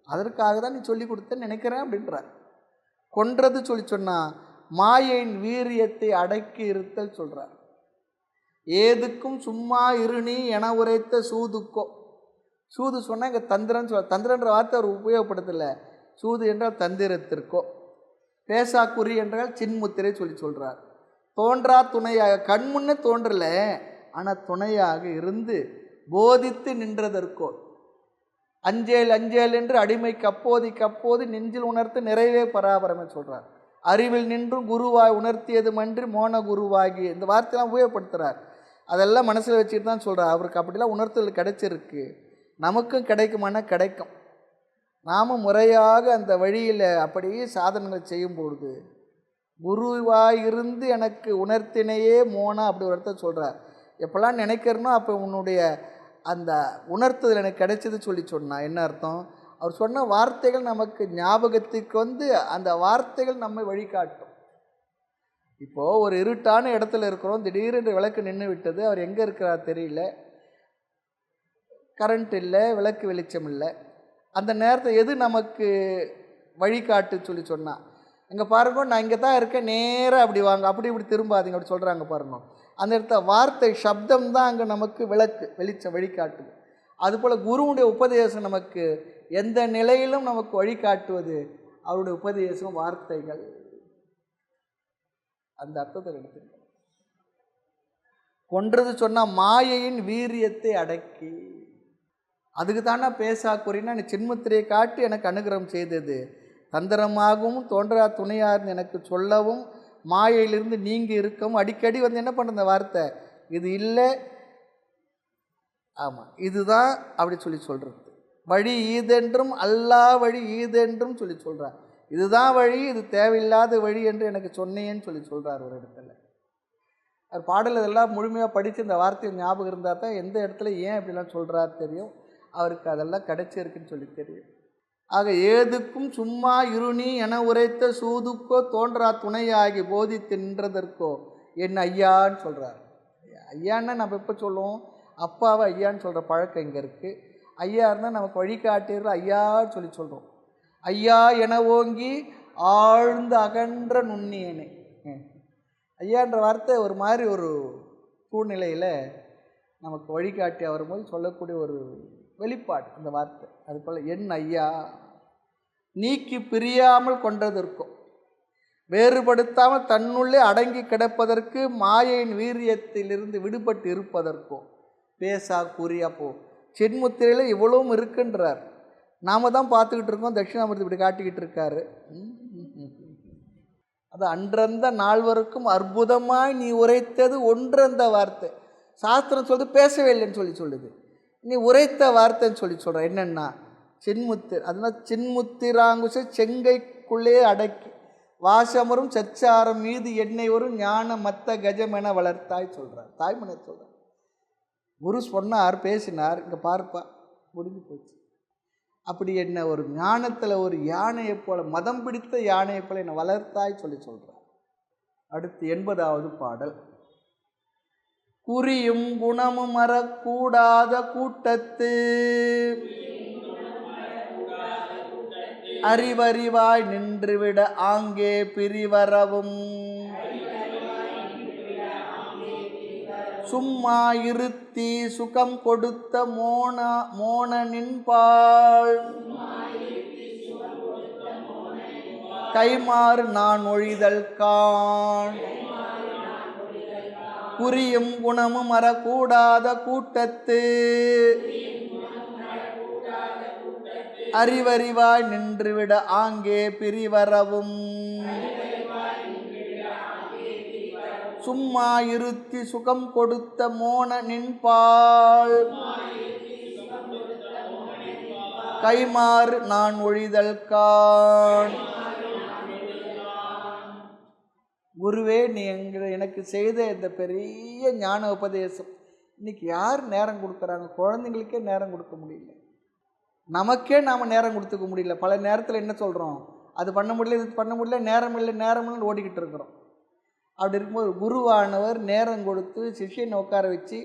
அதற்காக தான் நீ சொல்லி கொடுத்தேன்னு நினைக்கிறேன் அப்படின்றார். கொன்றது சொல்லி சொன்னால் மாயையின் வீரியத்தை அடக்கி இருத்தல் சொல்கிறார். ஏதுக்கும் சும்மா இருணி என உரைத்த சூதுக்கோ. சூது சொன்னால் இங்கே தந்திரன்னு சொல்ல, தந்திரன்ற வார்த்தை அவர் உபயோகப்படுத்தலை. சூது என்றால் தந்திரத்திற்கோ, பேசா குறி என்றால் சின்முத்திரை சொல்லி சொல்கிறார். தோன்றா துணையாக, கண்முன்னே தோன்றலை ஆனால் துணையாக இருந்து போதித்து நின்றதற்கோ. அஞ்சேல் அஞ்சேல் என்று அடிமைக்கு அப்போது நெஞ்சில் உணர்த்து நிறைவே பராபரமே சொல்கிறார். அறிவில் நின்றும் குருவாய் உணர்த்தியது மன்றி மோன குருவாகி, இந்த வார்த்தையெல்லாம் உபயோகப்படுத்துகிறார். அதெல்லாம் மனசில் வச்சுட்டு தான் சொல்கிறார். அவருக்கு அப்படிலாம் உணர்த்தல் கிடைச்சிருக்கு, நமக்கும் கிடைக்குமானா கிடைக்கும். நாம் முறையாக அந்த வழியில் அப்படியே சாதனைகள் செய்யும் பொழுது குருவாய் இருந்து எனக்கு உணர்த்தினையே மோனா அப்படி ஒரு இடத்த சொல்கிறார். எப்போல்லாம் நினைக்கிறனோ அப்போ உன்னுடைய அந்த உணர்த்துதல் எனக்கு கிடைச்சது சொல்லி சொன்னால் என்ன அர்த்தம்? அவர் சொன்ன வார்த்தைகள் நமக்கு ஞாபகத்துக்கு வந்து அந்த வார்த்தைகள் நம்மை வழிகாட்டும். இப்போது ஒரு இருட்டான இடத்துல இருக்கிறோம், திடீரென்று விளக்கு நின்று விட்டது. அவர் எங்கே இருக்கிறார் தெரியல, கரண்ட் இல்லை, விளக்கு வெளிச்சம் இல்லை. அந்த நேரத்தை எது நமக்கு வழிகாட்டு சொல்லி சொன்னால், இங்கே பாருங்க நான் இங்கே தான் இருக்கேன், நேராக அப்படி வாங்க, அப்படி இப்படி திரும்பாதீங்க அப்படி சொல்கிறாங்க பாருங்க. அந்த இடத்த வார்த்தை சப்தம் தான் அங்கே நமக்கு விளக்கு வெளிச்சம் வழிகாட்டுது. அதுபோல் குருவுடைய உபதேசம் நமக்கு எந்த நிலையிலும் நமக்கு வழிகாட்டுவது அவருடைய உபதேசம் வார்த்தைகள். அந்த அர்த்தத்தை எடுத்துக்க. கொன்றது சொன்னால் மாயையின் வீரியத்தை அடக்கி, அதுக்கு தானே பேசா குறின்னா நீ சின்முத்திரையை காட்டி எனக்கு அனுகிரகம் செய்தது. தந்திரமாகவும் தோன்றா துணையார் எனக்கு சொல்லவும் மாயையிலிருந்து நீங்கி இருக்கவும் அடிக்கடி வந்து என்ன பண்ணுற வார்த்தை இது இல்லை, ஆமாம் இதுதான் அப்படி சொல்லி சொல்கிறது. வழி ஈதென்றும் அல்லா வழி ஈதென்றும் சொல்லி சொல்கிறார். இதுதான் வழி, இது தேவையில்லாத வழி என்று எனக்கு சொன்னேன்னு சொல்லி சொல்கிறார் ஒரு இடத்துல. அவர் பாடல் இதெல்லாம் முழுமையாக படித்து இந்த வார்த்தையை ஞாபகம் இருந்தால் தான் எந்த இடத்துல ஏன் இப்படிலாம் சொல்கிறார் தெரியும். அவருக்கு அதெல்லாம் கிடைச்சிருக்குன்னு சொல்லி தெரியும். ஆக ஏதுக்கும் சும்மா இருணி என உரைத்த சூதுக்கோ தோன்றா துணையாகி போதித்து நின்றதற்கோ என் ஐயான்னு சொல்கிறார். ஐயான்னா நம்ம எப்போ சொல்லுவோம், அப்பாவை ஐயான்னு சொல்கிற பழக்கம் இங்கே இருக்குது. ஐயா இருந்தால் நமக்கு வழிகாட்டியர்கள் ஐயான்னு சொல்லி சொல்கிறோம். ஐயா என ஓங்கி ஆழ்ந்து அகன்ற நுண்ணியனே. ஐயான்ற வார்த்தை ஒரு மாதிரி ஒரு சூழ்நிலையில் நமக்கு வழிகாட்டி வரும்போது சொல்லக்கூடிய ஒரு வெளிப்பாடு அந்த வார்த்தை. அதுபோல் என் ஐயா நீக்கி பிரியாமல் கொண்டதற்கும் வேறுபடுத்தாமல் தன்னுள்ளே அடங்கி கிடப்பதற்கு மாயையின் வீரியத்திலிருந்து விடுபட்டு இருப்பதற்கும் பேசா குறியாப்போ சின்முத்திரையில் இவ்வளவும் இருக்குன்றார். நாம் தான் பார்த்துக்கிட்டு இருக்கோம், தட்சிணாமூர்த்தி இப்படி காட்டிக்கிட்டு இருக்காரு. அது அன்றந்த நால்வருக்கும் அற்புதமாய் நீ உரைத்தது ஒன்றந்த வார்த்தை. சாஸ்திரம் சொல்லுது பேசவே இல்லைன்னு சொல்லுது, நீ உரைத்த வார்த்தைன்னு சொல்கிற. என்னென்னா சின்முத்திர, அதனால் சின்முத்திராங்குச செங்கைக்குள்ளே அடக்கி வாசமரும் சச்சாரம் மீது எண்ணெய் ஒரு ஞான மத்த கஜம் என வளர்த்தாய் சொல்கிறார். தாய்மனை சொல்கிறார். குரு சொன்னார், பேசினார், இங்கே பார்ப்பா முடிஞ்சு போச்சு. அப்படி என்ன ஒரு ஞானத்தில் ஒரு யானையை போல, மதம் பிடித்த யானையை போல என்னை வளர்த்தாய் சொல்கிறார். அடுத்து 80வது பாடல். குறியும் குணமும் மறக்கூடாத கூட்டத்து அறிவறிவாய் நின்றுவிட ஆங்கே பிரிவரவும் சும்மா இருத்தி சுகம் கொடுத்த மோனனின்பால் கைமாறு நான் ஒழிதல் காண். குறியும் குணமும் அறக்கூடாத கூட்டத்து அறிவறிவாய் நின்றுவிட ஆங்கே பிரிவரவும் சும்மா இருத்தி சுகம் கொடுத்த மோன நின்பாள் கைமாறு நான் ஒழிதல் காண். குருவே, நீ எனக்கு செய்த இந்த பெரிய ஞான உபதேசம் இன்னைக்கு யார் நேரம் கொடுக்குறாங்க? குழந்தைங்களுக்கே நேரம் கொடுக்க முடியல, நமக்கே நாம் நேரம் கொடுத்துக்க முடியல. பல நேரத்தில் என்ன சொல்கிறோம்? அது பண்ண முடியல, இது பண்ண முடியல, நேரம் இல்லை நேரம் இல்லைன்னு ஓடிக்கிட்டு இருக்கிறோம். அப்படி இருக்கும்போது குருவானவர் நேரம் கொடுத்து சிஷ்யனை உட்கார வச்சு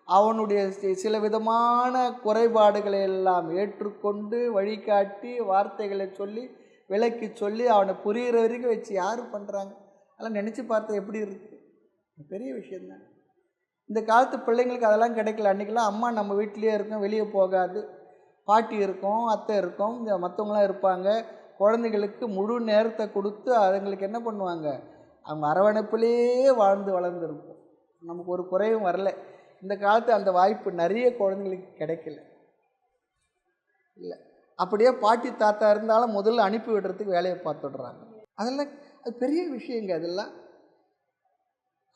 அவனுடைய சில விதமான குறைபாடுகளை எல்லாம் ஏற்றுக்கொண்டு வழிகாட்டி வார்த்தைகளை சொல்லி விளக்கி சொல்லி அவனை புரிகிற வரைக்கும் வச்சு யார் பண்ணுறாங்க? அதெல்லாம் நினச்சி பார்த்தா எப்படி இருக்குது? பெரிய விஷயந்தான். இந்த காலத்து பிள்ளைங்களுக்கு அதெல்லாம் கிடைக்கல. அன்றைக்கெல்லாம் அம்மா நம்ம வீட்டிலே இருக்கும், வெளியே போகாது, பாட்டி இருக்கும், அத்தை இருக்கும், மற்றவங்களாம் இருப்பாங்க. குழந்தைகளுக்கு முழு நேரத்தை கொடுத்து அதுங்களுக்கு என்ன பண்ணுவாங்க? அவங்க அரவணைப்பிலேயே வாழ்ந்து வளர்ந்துருக்கும். நமக்கு ஒரு குறையும் வரல. இந்த காலத்து அந்த வாய்ப்பு நிறைய குழந்தைங்களுக்கு கிடைக்கல. இல்லை, அப்படியே பாட்டி தாத்தா இருந்தாலும் முதல்ல அனுப்பி விடுறதுக்கு வேலையை பார்த்துடுறாங்க. அதெல்லாம் அது பெரிய விஷயங்க.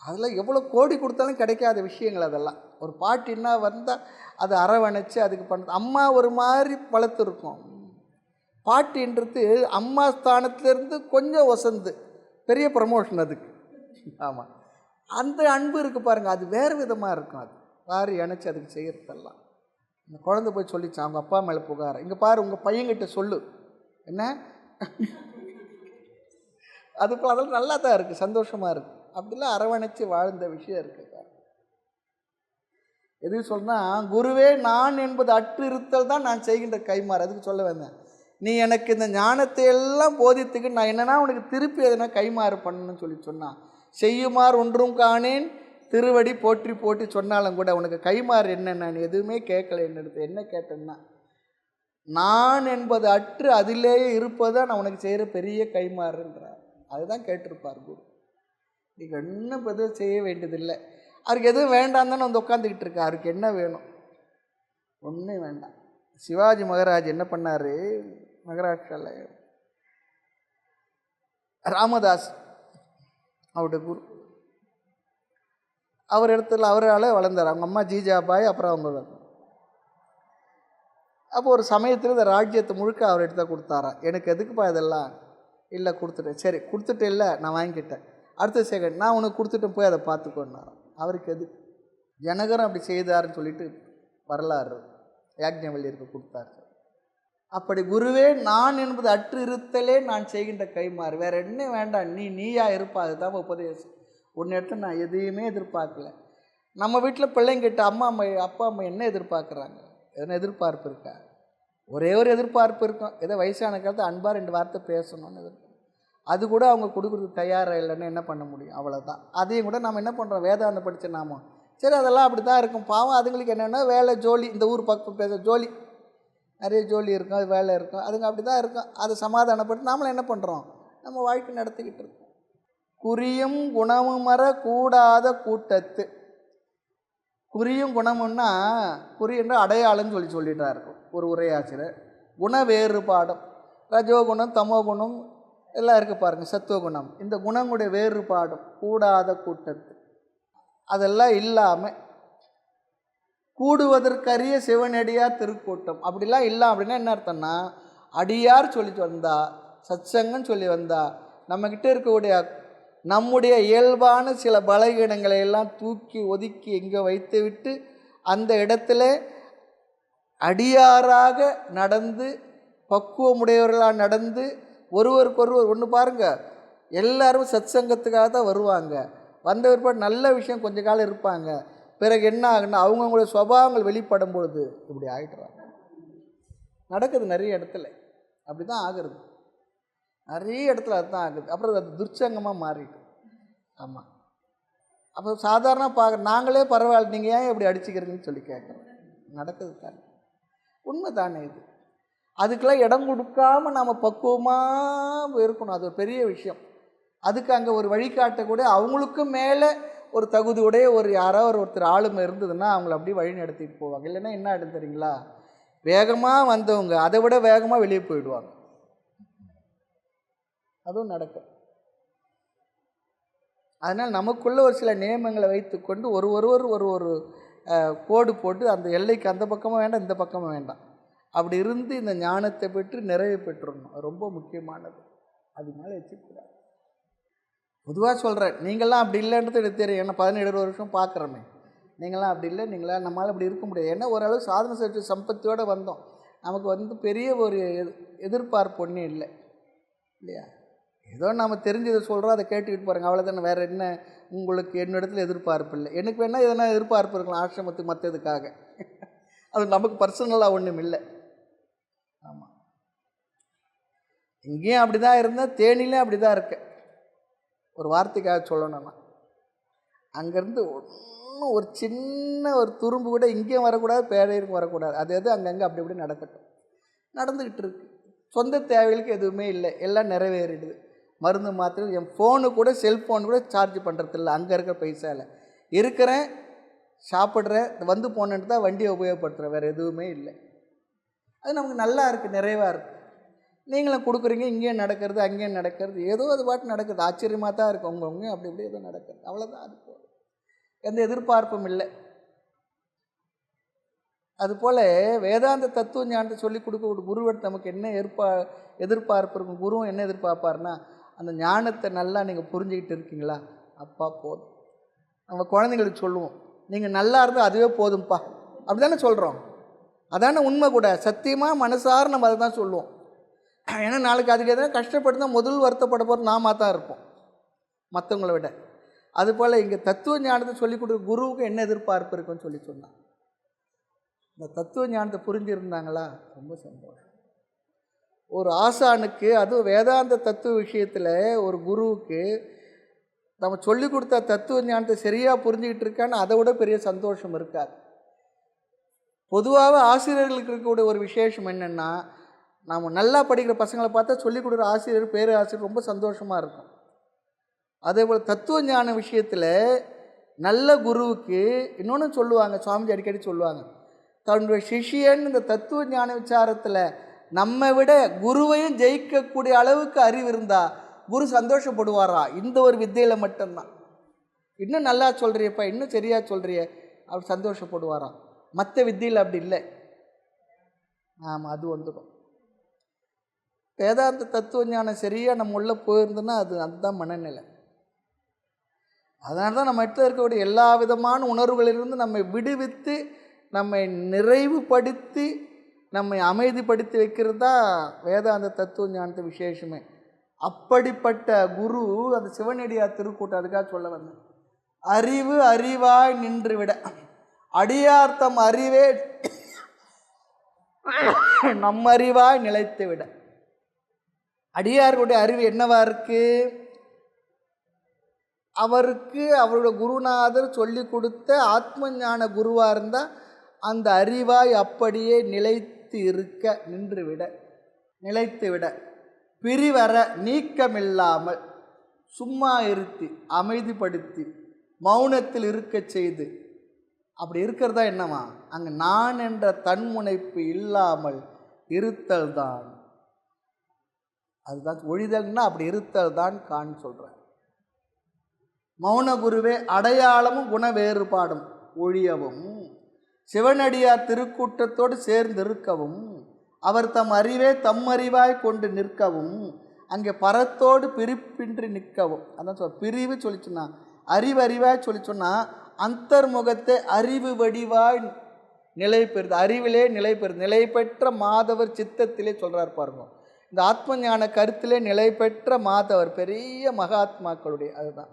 அதெல்லாம் எவ்வளோ கோடி கொடுத்தாலும் கிடைக்காத விஷயங்கள். அதெல்லாம் ஒரு பாட்டின்னா வந்தால் அதை அரவணைச்சு அதுக்கு பண்ணுறது. அம்மா ஒரு மாதிரி வளர்த்துருக்கோம். பாட்டின்றது அம்மா ஸ்தானத்துலேருந்து கொஞ்சம் வசந்து பெரிய ப்ரமோஷன் அதுக்கு. ஆமாம், அந்த அன்பு இருக்குது பாருங்கள், அது வேறு விதமாக இருக்கும். அது வாரி இணைச்சி அதுக்கு செய்கிறதெல்லாம். இந்த குழந்தை போய் சொல்லிச்சான் அவங்க அப்பா மேலே புகார், இங்கே பாரு உங்கள் பையன்கிட்ட சொல்லு என்ன. அதுக்கு அதெல்லாம் நல்லா தான் இருக்குது, சந்தோஷமாக இருக்குது. அப்படிலாம் அரவணைச்சு வாழ்ந்த விஷயம் இருக்குது. எது சொன்னால், குருவே நான் என்பது அற்று இருத்தல் தான் நான் செய்கின்ற கைமாறு. அதுக்கு சொல்ல வந்தேன், நீ எனக்கு இந்த ஞானத்தை எல்லாம் போதித்துக்கு நான் என்னென்னா உனக்கு திருப்பி எதனா கைமாறு பண்ணணும்னு சொன்னான். செய்யுமாறு ஒன்றும் காணேன் திருவடி போற்றி போற்றி சொன்னாலும் கூட உனக்கு கைமாறு என்ன? நான் எதுவுமே கேட்கல. என்னெடுத்து என்ன கேட்டேன்னா, நான் என்பது அற்று அதிலேயே இருப்பதுதான் நான் உனக்கு செய்கிற பெரிய கைமாறுன்றார். அதுதான் கேட்டிருப்பார் குரு. நீங்கள் இன்னும் எதுவும் செய்ய வேண்டியதில்லை. அவருக்கு எதுவும் வேண்டாம் தானே வந்து உட்காந்துக்கிட்டு இருக்கா. அவருக்கு என்ன வேணும்? ஒன்றும் வேண்டாம். சிவாஜி மகாராஜ் என்ன பண்ணார்? மகாராஷ்டிராவில் ராமதாஸ் அவருடைய குரு, அவர் இடத்துல அவரால் வளர்ந்தார். அவங்க அம்மா ஜீஜாபாய், அப்புறம் அவங்க. அப்போ ஒரு சமயத்தில் இந்த ராஜ்யத்தை முழுக்க அவர் எடுத்து கொடுத்தாரா. எனக்கு எதுக்குப்பா இதெல்லாம்? இல்லை கொடுத்துட்டேன். சரி கொடுத்துட்டு இல்லை நான் வாங்கிக்கிட்டேன். அடுத்த செகண்ட் நான் உனக்கு கொடுத்துட்டேன், போய் அதை பார்த்துக்கோன்னாராம். அவருக்கு எது? ஜனகரும் அப்படி செய்தார்னு சொல்லிட்டு வரலாறு யாக்ஞவல்யருக்கு கொடுத்தார். அப்படி குருவே நான் என்பது அற்று இருத்தலே நான் செய்கின்ற கைமாறு, வேற என்ன வேண்டாம், நீயா இருப்பா. அதுதான் உபதேசம். ஒன்று எடுத்து நான் எதையுமே எதிர்பார்க்கல. நம்ம வீட்டில் பிள்ளைங்கிட்ட அப்பா அம்மா என்ன எதிர்பார்க்குறாங்க? எதனா எதிர்பார்ப்பு இருக்கா? ஒரே ஒரு எதிர்பார்ப்பு இருக்கும், ஏதோ வயசான காலத்தில் அன்பாக 2 வார்த்தை பேசணும்னு எதிர்பார்ப்பு. அது கூட அவங்க கொடுக்குறதுக்கு தயாராக இல்லைன்னு என்ன பண்ண முடியும்? அவ்வளோதான். அதையும் கூட நம்ம என்ன பண்ணுறோம்? வேதாந்தம் படித்த நாம சரி அதெல்லாம் அப்படி தான் இருக்கும். பாவம் அதுங்களுக்கு என்னென்னா வேலை ஜோலி, இந்த ஊர் பக்கம் பேச ஜோலி, நிறைய ஜோலி இருக்கும், அது வேலை இருக்கும், அதுங்க அப்படி தான் இருக்கும். அதை சமாதானப்பட்டு நாமளும் என்ன பண்ணுறோம்? நம்ம வாழ்க்கை நடத்திக்கிட்டு இருக்கோம். குறியும் குணமும் மற கூடாத கூட்டத்து. குறியும் குணமுன்னா, குறி என்ற அடையாளம்னு சொல்லிட்டார் ஒரு உரையாசிரியர். குண வேறுபாடும், ரஜோகுணம் தமோகுணம் எல்லாம் இருக்குது பாருங்கள், சத்துவகுணம். இந்த குணங்களுடைய வேறுபாடும் கூடாத கூட்டத்து, அதெல்லாம் இல்லாமல் கூடுவதற்கரிய சிவனடியார் திருக்கூட்டம் அப்படிலாம் இல்லை. அப்படின்னா என்ன அர்த்தம்னா, அடியார் சொல்லி வந்தா, சத்சங்கன்னு சொல்லி வந்தா, நம்மக்கிட்ட இருக்கக்கூடிய நம்முடைய இயல்பான சில பலகீனங்களை எல்லாம் தூக்கி ஒதுக்கி எங்கே வைத்து விட்டு அந்த இடத்துல அடியாராக நடந்து பக்குவமுடையவர்களாக நடந்து ஒருவருக்கொருவர் ஒன்று பாருங்கள், எல்லாரும் சத்சங்கத்துக்காக தான் வருவாங்க. வந்த பிற்பாடு நல்ல விஷயம் கொஞ்ச காலம் இருப்பாங்க. பிறகு என்ன ஆகுன்னா அவங்கவுங்களுடைய சுபாவங்கள் வெளிப்படும் பொழுது இப்படி ஆகிடுறாங்க. நடக்குது நிறைய இடத்துல, அப்படி தான் ஆகுறது. நிறைய இடத்துல அதுதான் ஆகுது. அப்புறம் அது துர்ச்சங்கமாக மாறிடும். ஆமாம், அப்போ சாதாரண நாங்களே பரவாயில்ல, நீங்கள் ஏன் இப்படி அடிச்சுக்கிறீங்கன்னு சொல்லி கேட்குறோம். நடக்குது தானே, உண்மை தானே இது. அதுக்கெல்லாம் இடம் கொடுக்காமல் நாம் பக்குவமாக இருக்கணும். அது ஒரு பெரிய விஷயம். அதுக்கு அங்கே ஒரு வழிகாட்டக்கூடிய அவங்களுக்கும் மேலே ஒரு தகுதியுடைய ஒரு யாராவது ஒருத்தர் ஆளுமை இருந்ததுன்னா அவங்கள அப்படியே வழி நடத்திட்டு போவாங்க. இல்லைன்னா என்ன ஆகிடும் தெரியுங்களா, வேகமாக வந்தவங்க அதை விட வேகமாக வெளியே போயிடுவாங்க. அதுவும் நடக்கும். அதனால் நமக்குள்ள ஒரு சில நியமங்களை வைத்துக்கொண்டு ஒருவர் ஒரு கோடு போட்டு அந்த எல்லைக்கு அந்த பக்கமும் வேண்டாம் இந்த பக்கமும் வேண்டாம் அப்படி இருந்து இந்த ஞானத்தை பெற்று நிறைவு பெற்றுடணும். அது ரொம்ப முக்கியமானது. அது மேலே வச்சுக்கூடாது. பொதுவாக சொல்கிறேன், நீங்களாம் அப்படி இல்லைன்றது எனக்கு தெரியும். ஏன்னா 17 வருஷம் பார்க்குறோமே. நீங்களாம் அப்படி இல்லை, நீங்களாம் நம்மளால் அப்படி இருக்க முடியாது. ஏன்னா ஓரளவு சாதனை செஞ்ச சம்பத்தியோடு வந்தோம். நமக்கு பெரிய ஒரு எதிர்பார்ப்பு ஒன்றும் இல்லை இல்லையா. ஏதோ நம்ம தெரிஞ்சதை சொல்கிறோம், அதை கேட்டுக்கிட்டு பாருங்கள், அவ்வளோதானே. வேறு என்ன உங்களுக்கு என்னிடத்தில் எதிர்பார்ப்பு இல்லை. எனக்கு வேணால் எதனா எதிர்பார்ப்பு இருக்கலாம் ஆசிரமத்துக்கு மற்றதுக்காக. அது நமக்கு பர்சனலாக ஒன்றும் இல்லை. ஆமாம், இங்கேயும் அப்படி தான் இருந்தேன், தேனிலையும் அப்படி தான் இருக்கேன். ஒரு வார்த்தைக்காக சொல்லணும்னா, அங்கேருந்து ஒன்றும் ஒரு சின்ன ஒரு துரும்பு கூட இங்கேயும் வரக்கூடாது, பேரையும் வரக்கூடாது. அது எது அங்கங்கே அப்படி இப்படி நடந்துக்கிட்டு இருக்கு. சொந்த தேவைகளுக்கு எதுவுமே இல்லை, எல்லாம் நிறைவேறிடுது. மருந்து மாத்திரை, என் ஃபோனு கூட செல்ஃபோன் கூட சார்ஜ் பண்ணுறதில்ல. அங்கே இருக்கிற பைசாவில் இருக்கிறேன், சாப்பிட்றேன், வந்து போனேன்ட்டு தான் வண்டியை உபயோகப்படுத்துகிறேன், வேறு எதுவுமே இல்லை. அது நமக்கு நல்லா இருக்குது, நிறைவாக இருக்குது. நீங்களும் கொடுக்குறீங்க, இங்கேயும் நடக்கிறது அங்கேயும் நடக்கிறது, ஏதோ அது பாட்டு நடக்குது. ஆச்சரியமாக தான் இருக்குது. உங்க அப்படி இப்படி ஏதோ நடக்குது, அவ்வளோதான். அது போல் எந்த எதிர்பார்ப்பும் இல்லை. அதுபோல் வேதாந்த தத்துவ ஞானத்தை சொல்லிக் கொடுக்க குருவன் நமக்கு என்ன எதிர்பார்ப்பு இருக்கும். குருவும் என்ன எதிர்பார்ப்பார்னா, அந்த ஞானத்தை நல்லா நீங்கள் புரிஞ்சுக்கிட்டு இருக்கீங்களா, அப்பா போதும். நம்ம குழந்தைங்களுக்கு சொல்லுவோம், நீங்கள் நல்லா இருந்தால் அதுவே போதும்ப்பா, அப்படி தானே சொல்கிறோம். அதான உண்மை கூட. சத்தியமாக மனசார நம்ம அதை தான் சொல்லுவோம். ஏன்னா நாளைக்கு அதுக்கு எதனா கஷ்டப்பட்டு தான் முதல் வருத்தப்பட போகிறது நாம தான் இருப்போம், மற்றவங்கள விட. அதுபோல் இங்கே தத்துவ ஞானத்தை சொல்லிக் கொடுக்க குருவுக்கு என்ன எதிர்பார்ப்பு இருக்குன்னு சொன்னான். இந்த தத்துவ ஞானத்தை புரிஞ்சுருந்தாங்களா, ரொம்ப சந்தோஷம். ஒரு ஆசானுக்கு, அதுவும் வேதாந்த தத்துவ விஷயத்தில் ஒரு குருவுக்கு நம்ம சொல்லிக் கொடுத்த தத்துவ ஞானத்தை சரியாக புரிஞ்சுக்கிட்டு இருக்கான்னு அதை விட பெரிய சந்தோஷம் இருக்காது. பொதுவாக ஆசிரியர்களுக்கு இருக்கக்கூடிய ஒரு விசேஷம் என்னென்னா, நாம் நல்லா படிக்கிற பசங்களை பார்த்தா சொல்லிக் கொடுக்குற ஆசிரியர், பேராசிரியர் ரொம்ப சந்தோஷமாக இருக்கும். அதே போல் தத்துவ ஞான விஷயத்தில் நல்ல குருவுக்கு இன்னொன்று சொல்லுவாங்க, சுவாமிஜி அடிக்கடி சொல்லுவாங்க, தன்னுடைய சிஷியன் இந்த தத்துவ ஞான விசாரத்தில் நம்ம விட குருவையும் ஜெயிக்கக்கூடிய அளவுக்கு அறிவு இருந்தால் குரு சந்தோஷப்படுவாரா, இந்த ஒரு வித்தையில் மட்டும்தான். இன்னும் நல்லா சொல்கிறியப்பா, இன்னும் சரியாக சொல்கிறிய, அப்படி சந்தோஷப்படுவாரா. மற்ற வித்தியில் அப்படி இல்லை. ஆமாம், அது வந்துடும். வேதாந்த தத்துவ ஞானம் சரியாக நம்ம உள்ளே போயிருந்தோன்னா அதுதான் மனநிலை. அதனால தான் நம்ம இடத்துல இருக்கக்கூடிய எல்லா விதமான உணர்வுகளிலிருந்து நம்மை விடுவித்து, நம்மை நிறைவுபடுத்தி, நம்மை அமைதிப்படுத்தி வைக்கிறது தான் வேதாந்த தத்துவ ஞானத்து விசேஷமே. அப்படிப்பட்ட குரு அந்த சிவனடியார் திருக்கூட்டம் அதுக்காக சொல்ல வந்தேன். அறிவு அறிவாய் நின்று விட, அடியார்த்தம் அறிவே நம் அறிவாய் நிலைத்து விட. அடியார்களுடைய அறிவு என்னவா இருக்கு? அவருக்கு அவருடைய குருநாதர் சொல்லி கொடுத்த ஆத்ம ஞான குருவாக இருந்தால் அந்த அறிவாய் அப்படியே நிலைத்து இருக்க, நின்றுவிட, நிலைத்து விட, பிரிவர நீக்கமில்லாமல் சும்மா இருத்தி அமைதிப்படுத்தி மௌனத்தில் இருக்க செய்து, அப்படி இருக்கிறதா என்னவா, அங்கே நான் என்ற தன்முனைப்பு இல்லாமல் இருத்தல் தான். அதுதான் ஒழிதல்னா, அப்படி இருத்தல் தான் கான் சொல்கிறேன். மௌன குருவே அடையாளமும் குண வேறுபாடும் ஒழியவும், சிவனடியார் திருக்கூட்டத்தோடு சேர்ந்திருக்கவும், அவர் தம் அறிவே தம் அறிவாய் கொண்டு நிற்கவும், அங்கே பரத்தோடு பிரிப்பின்றி நிற்கவும். அதான் பிரிவு சொல்லி சொன்னா, அறிவறிவாய் சொல்லி சொன்னால் அந்தர்முகத்தை அறிவு வடிவாய் நிலை பெறுது, அறிவிலே நிலை பெறுது. நிலை பெற்ற மாதவர் சித்தத்திலே சொல்கிறார் பாருங்க. இந்த ஆத்ம ஞான கருத்திலே நிலை பெற்ற மாதவர் பெரிய மகாத்மாக்களுடைய அதுதான்.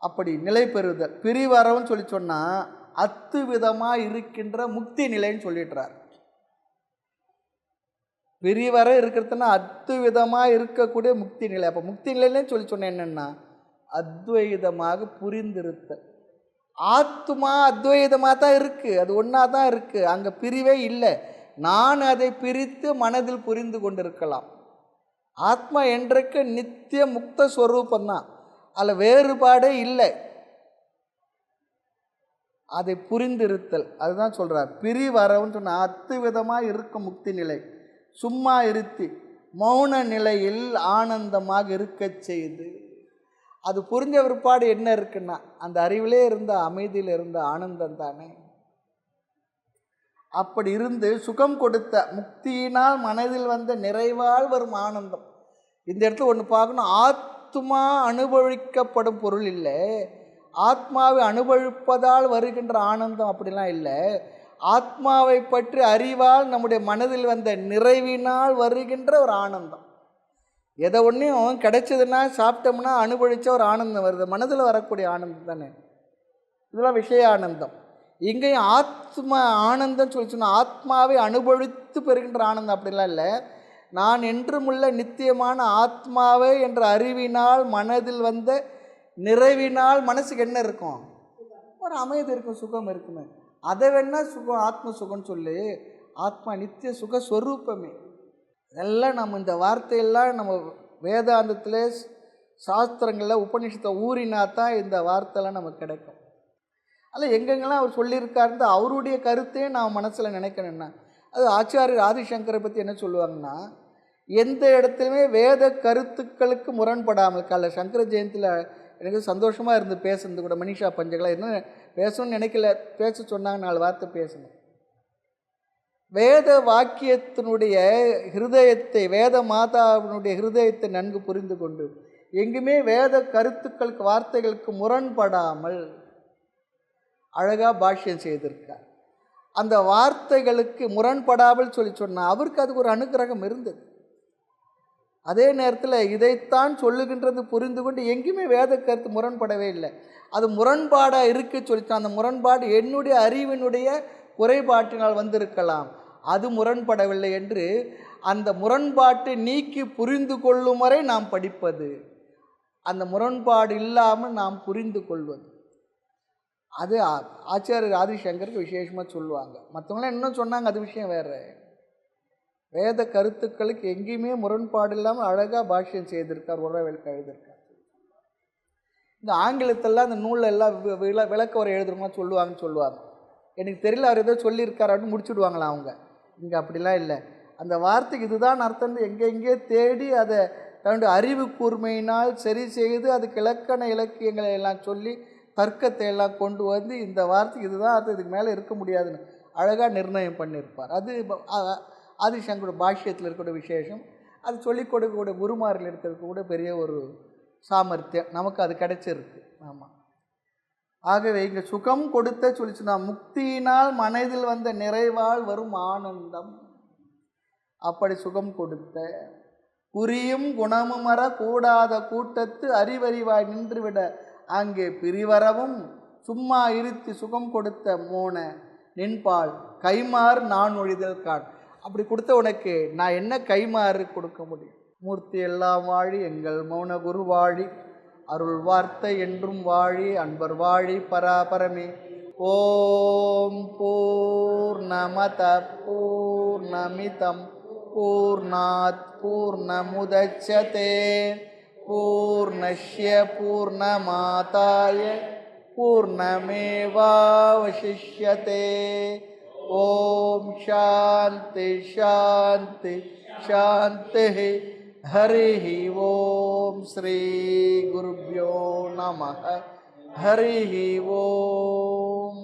அப்படி நிலை பெறுதல். பிரிவரவுன்னு சொல்லி சொன்னால் அத்துவிதமாக இருக்கின்ற முக்தி நிலைன்னு சொல்லிடுறார். பிரிவர இருக்கிறதுனா அத்துவிதமாக இருக்கக்கூடிய முக்தி நிலை. அப்போ முக்தி நிலையிலே சொல்லி சொன்னேன் என்னென்னா, அத்வைதமாக புரிந்திருத்தல். ஆத்மா அத்வைதமாக தான் இருக்குது, அது ஒன்றா தான் இருக்குது, அங்கே பிரிவே இல்லை. நான் அதை பிரித்து மனதில் புரிந்து கொண்டிருக்கலாம். ஆத்மா என்றைக்கு நித்திய முக்த ஸ்வரூபந்தான், அதில் வேறுபாடே இல்லை. அதை புரிந்திருத்தல். அதுதான் சொல்கிறார். பிரிவரவுன்னு சொன்னால் 10 விதமாக இருக்கும் முக்தி நிலை. சும்மா இருத்தி மௌன நிலையில் ஆனந்தமாக இருக்கச் செய்து, அது புரிஞ்ச பிற்பாடு என்ன இருக்குன்னா அந்த அறிவிலே இருந்த அமைதியில் இருந்த ஆனந்தம் தானே. அப்படி இருந்து சுகம் கொடுத்த முக்தியினால் மனதில் வந்த நிறைவால் வரும் ஆனந்தம். இந்த இடத்துல ஒன்று பார்க்கணும். ஆத்மா அனுபவிக்கப்படும் பொருள் இல்லை, ஆத்மாவை அனுபவிப்பதால் வருகின்ற ஆனந்தம் அப்படிலாம் இல்லை. ஆத்மாவை பற்றி அறிவால் நம்முடைய மனதில் வந்த நிறைவினால் வருகின்ற ஒரு ஆனந்தம். எதை ஒன்றையும் கிடைச்சதுன்னா சாப்பிட்டோம்னா அனுபவிச்ச ஒரு ஆனந்தம் வருது, மனதில் வரக்கூடிய ஆனந்தம் தானே. இதெல்லாம் விஷய ஆனந்தம். இங்கேயும் ஆத்மா ஆனந்தம் சொல்லி சொன்னால் ஆத்மாவை அனுபவித்து பெறுகின்ற ஆனந்தம் அப்படிலாம் இல்லை. நான் என்றுமுள்ள நித்தியமான ஆத்மாவை என்ற அறிவினால் மனதில் வந்த நிறைவினால் மனசுக்கு என்ன இருக்கும்? ஒரு அமைதி இருக்கும், சுகம் இருக்குமே. அதை வேணா சுகம், ஆத்ம சுகம்னு சொல்லி. ஆத்மா நித்திய சுகஸ்வரூபமே. இதெல்லாம் நம்ம இந்த வார்த்தையெல்லாம் நம்ம வேதாந்தத்தில் சாஸ்திரங்களில் உபநிஷத்தை ஊறினா தான் இந்த வார்த்தைலாம் நமக்கு கிடைக்கும். அதில் எங்கெங்கெல்லாம் அவர் சொல்லியிருக்காருன்னு அவருடைய கருத்தையும் நான் மனசில் நினைக்கணுன்னா, அது ஆச்சாரியர் ஆதிசங்கரை பற்றி என்ன சொல்லுவாங்கன்னா, எந்த இடத்துலையுமே வேத கருத்துக்களுக்கு முரண்படாமல். காலைல சங்கர ஜெயந்தியில் எனக்கு சந்தோஷமாக இருந்து பேசுனது கூட. மனிஷா பஞ்சகலா என்ன பேசணும்னு நினைக்கல, பேச சொன்னாங்க, 4 வார்த்தை பேசணும். வேத வாக்கியத்தினுடைய ஹிருதயத்தை, வேத மாதாவினுடைய ஹிருதயத்தை நன்கு புரிந்து கொண்டு எங்குமே வேத கருத்துக்களுக்கு வார்த்தைகளுக்கு முரண்படாமல் அழகாக பாஷ்யம் செய்திருக்கார். அந்த வார்த்தைகளுக்கு முரண்படாமல் சொல்லி சொன்னால் அவருக்கு அதுக்கு ஒரு அனுகிரகம் இருந்தது. அதே நேரத்தில் இதைத்தான் சொல்லுகின்றது புரிந்து கொண்டு எங்கேயுமே வேத கருத்து முரண்படவே இல்லை. அது முரண்பாடாக இருக்கு சொல்லித்தான். அந்த முரண்பாடு என்னுடைய அறிவினுடைய குறைபாட்டினால் வந்திருக்கலாம், அது முரண்படவில்லை என்று அந்த முரண்பாட்டை நீக்கி புரிந்து கொள்ளும் வரை நாம் படிப்பது, அந்த முரண்பாடு இல்லாமல் நாம் புரிந்து கொள்வது. அது ஆச்சாரியர் ஆதிசங்கருக்கு விசேஷமாக சொல்லுவாங்க. மற்றவங்களாம் இன்னும் சொன்னாங்க, அது விஷயம் வேறு. வேத கருத்துக்களுக்கு எங்கேயுமே முரண்பாடு இல்லாமல் அழகாக பாஷ்யம் செய்திருக்கார், உறவேல் எழுதியிருக்கார். இந்த ஆங்கிலத்தெல்லாம் அந்த நூலில் எல்லாம் விளக்க உரை எழுதுறவங்களாம் சொல்லுவாங்க. எனக்கு தெரியல, அவர் ஏதோ சொல்லியிருக்கார் அப்படின்னு முடிச்சுடுவாங்களாம் அவங்க. இங்கே அப்படிலாம் இல்லை. அந்த வார்த்தைக்கு இதுதான் அர்த்தம் எங்கெங்கே தேடி அதை தன்னுடைய அறிவு கூர்மையினால் சரி செய்து அதுக்கு இலக்கண இலக்கியங்களை எல்லாம் சொல்லி தர்க்கத்தை எல்லாம் கொண்டு வந்து இந்த வார்த்தைக்கு இதுதான் அர்த்தம், இதுக்கு மேலே இருக்க முடியாதுன்னு அழகாக நிர்ணயம் பண்ணியிருப்பார். அது ஆதிசங்கரோட பாஷ்யத்தில் இருக்கக்கூடிய விசேஷம். அது சொல்லிக் கொடுக்கக்கூடிய குருமாரில் இருக்கிறதுக்கு கூட பெரிய ஒரு சாமர்த்தியம் நமக்கு அது கிடைச்சிருக்கு. ஆமாம். ஆகவே இங்கே சுகம் கொடுத்த சொல்லிச்சுன்னா முக்தியினால் மனதில் வந்த நிறைவால் வரும் ஆனந்தம். அப்படி சுகம் கொடுத்த குறியும் குணமும் மற கூடாத கூட்டத்து அறிவறிவாய் நின்றுவிட அங்கே பிரிவரவும் சும்மா இருத்தி சுகம் கொடுத்த மோன நின்பால் கைமாறு நான் ஒழிதல் காண். அப்படி கொடுத்த உனக்கு நான் என்ன கைமாறு கொடுக்க முடியும்? மூர்த்தி எல்லாம் வாழி எங்கள் மௌன குரு வாழி, அருள் வார்த்தை என்றும் வாழி, அன்பர் வாழி பராபரமே. ஓம் பூர்ணமத பூர்ணமிதம் பூர்ணாத் பூர்ணமுதச்யதே பூர்ணஸ்ய பூர்ணமாதாய பூர்ணமேவாவசிஷ்யதே. ஓம் சாந்தி சாந்தி சாந்தி. ஹரி ஓம். ஸ்ரீ குருப்யோ நமः. ஹரி ஓம்.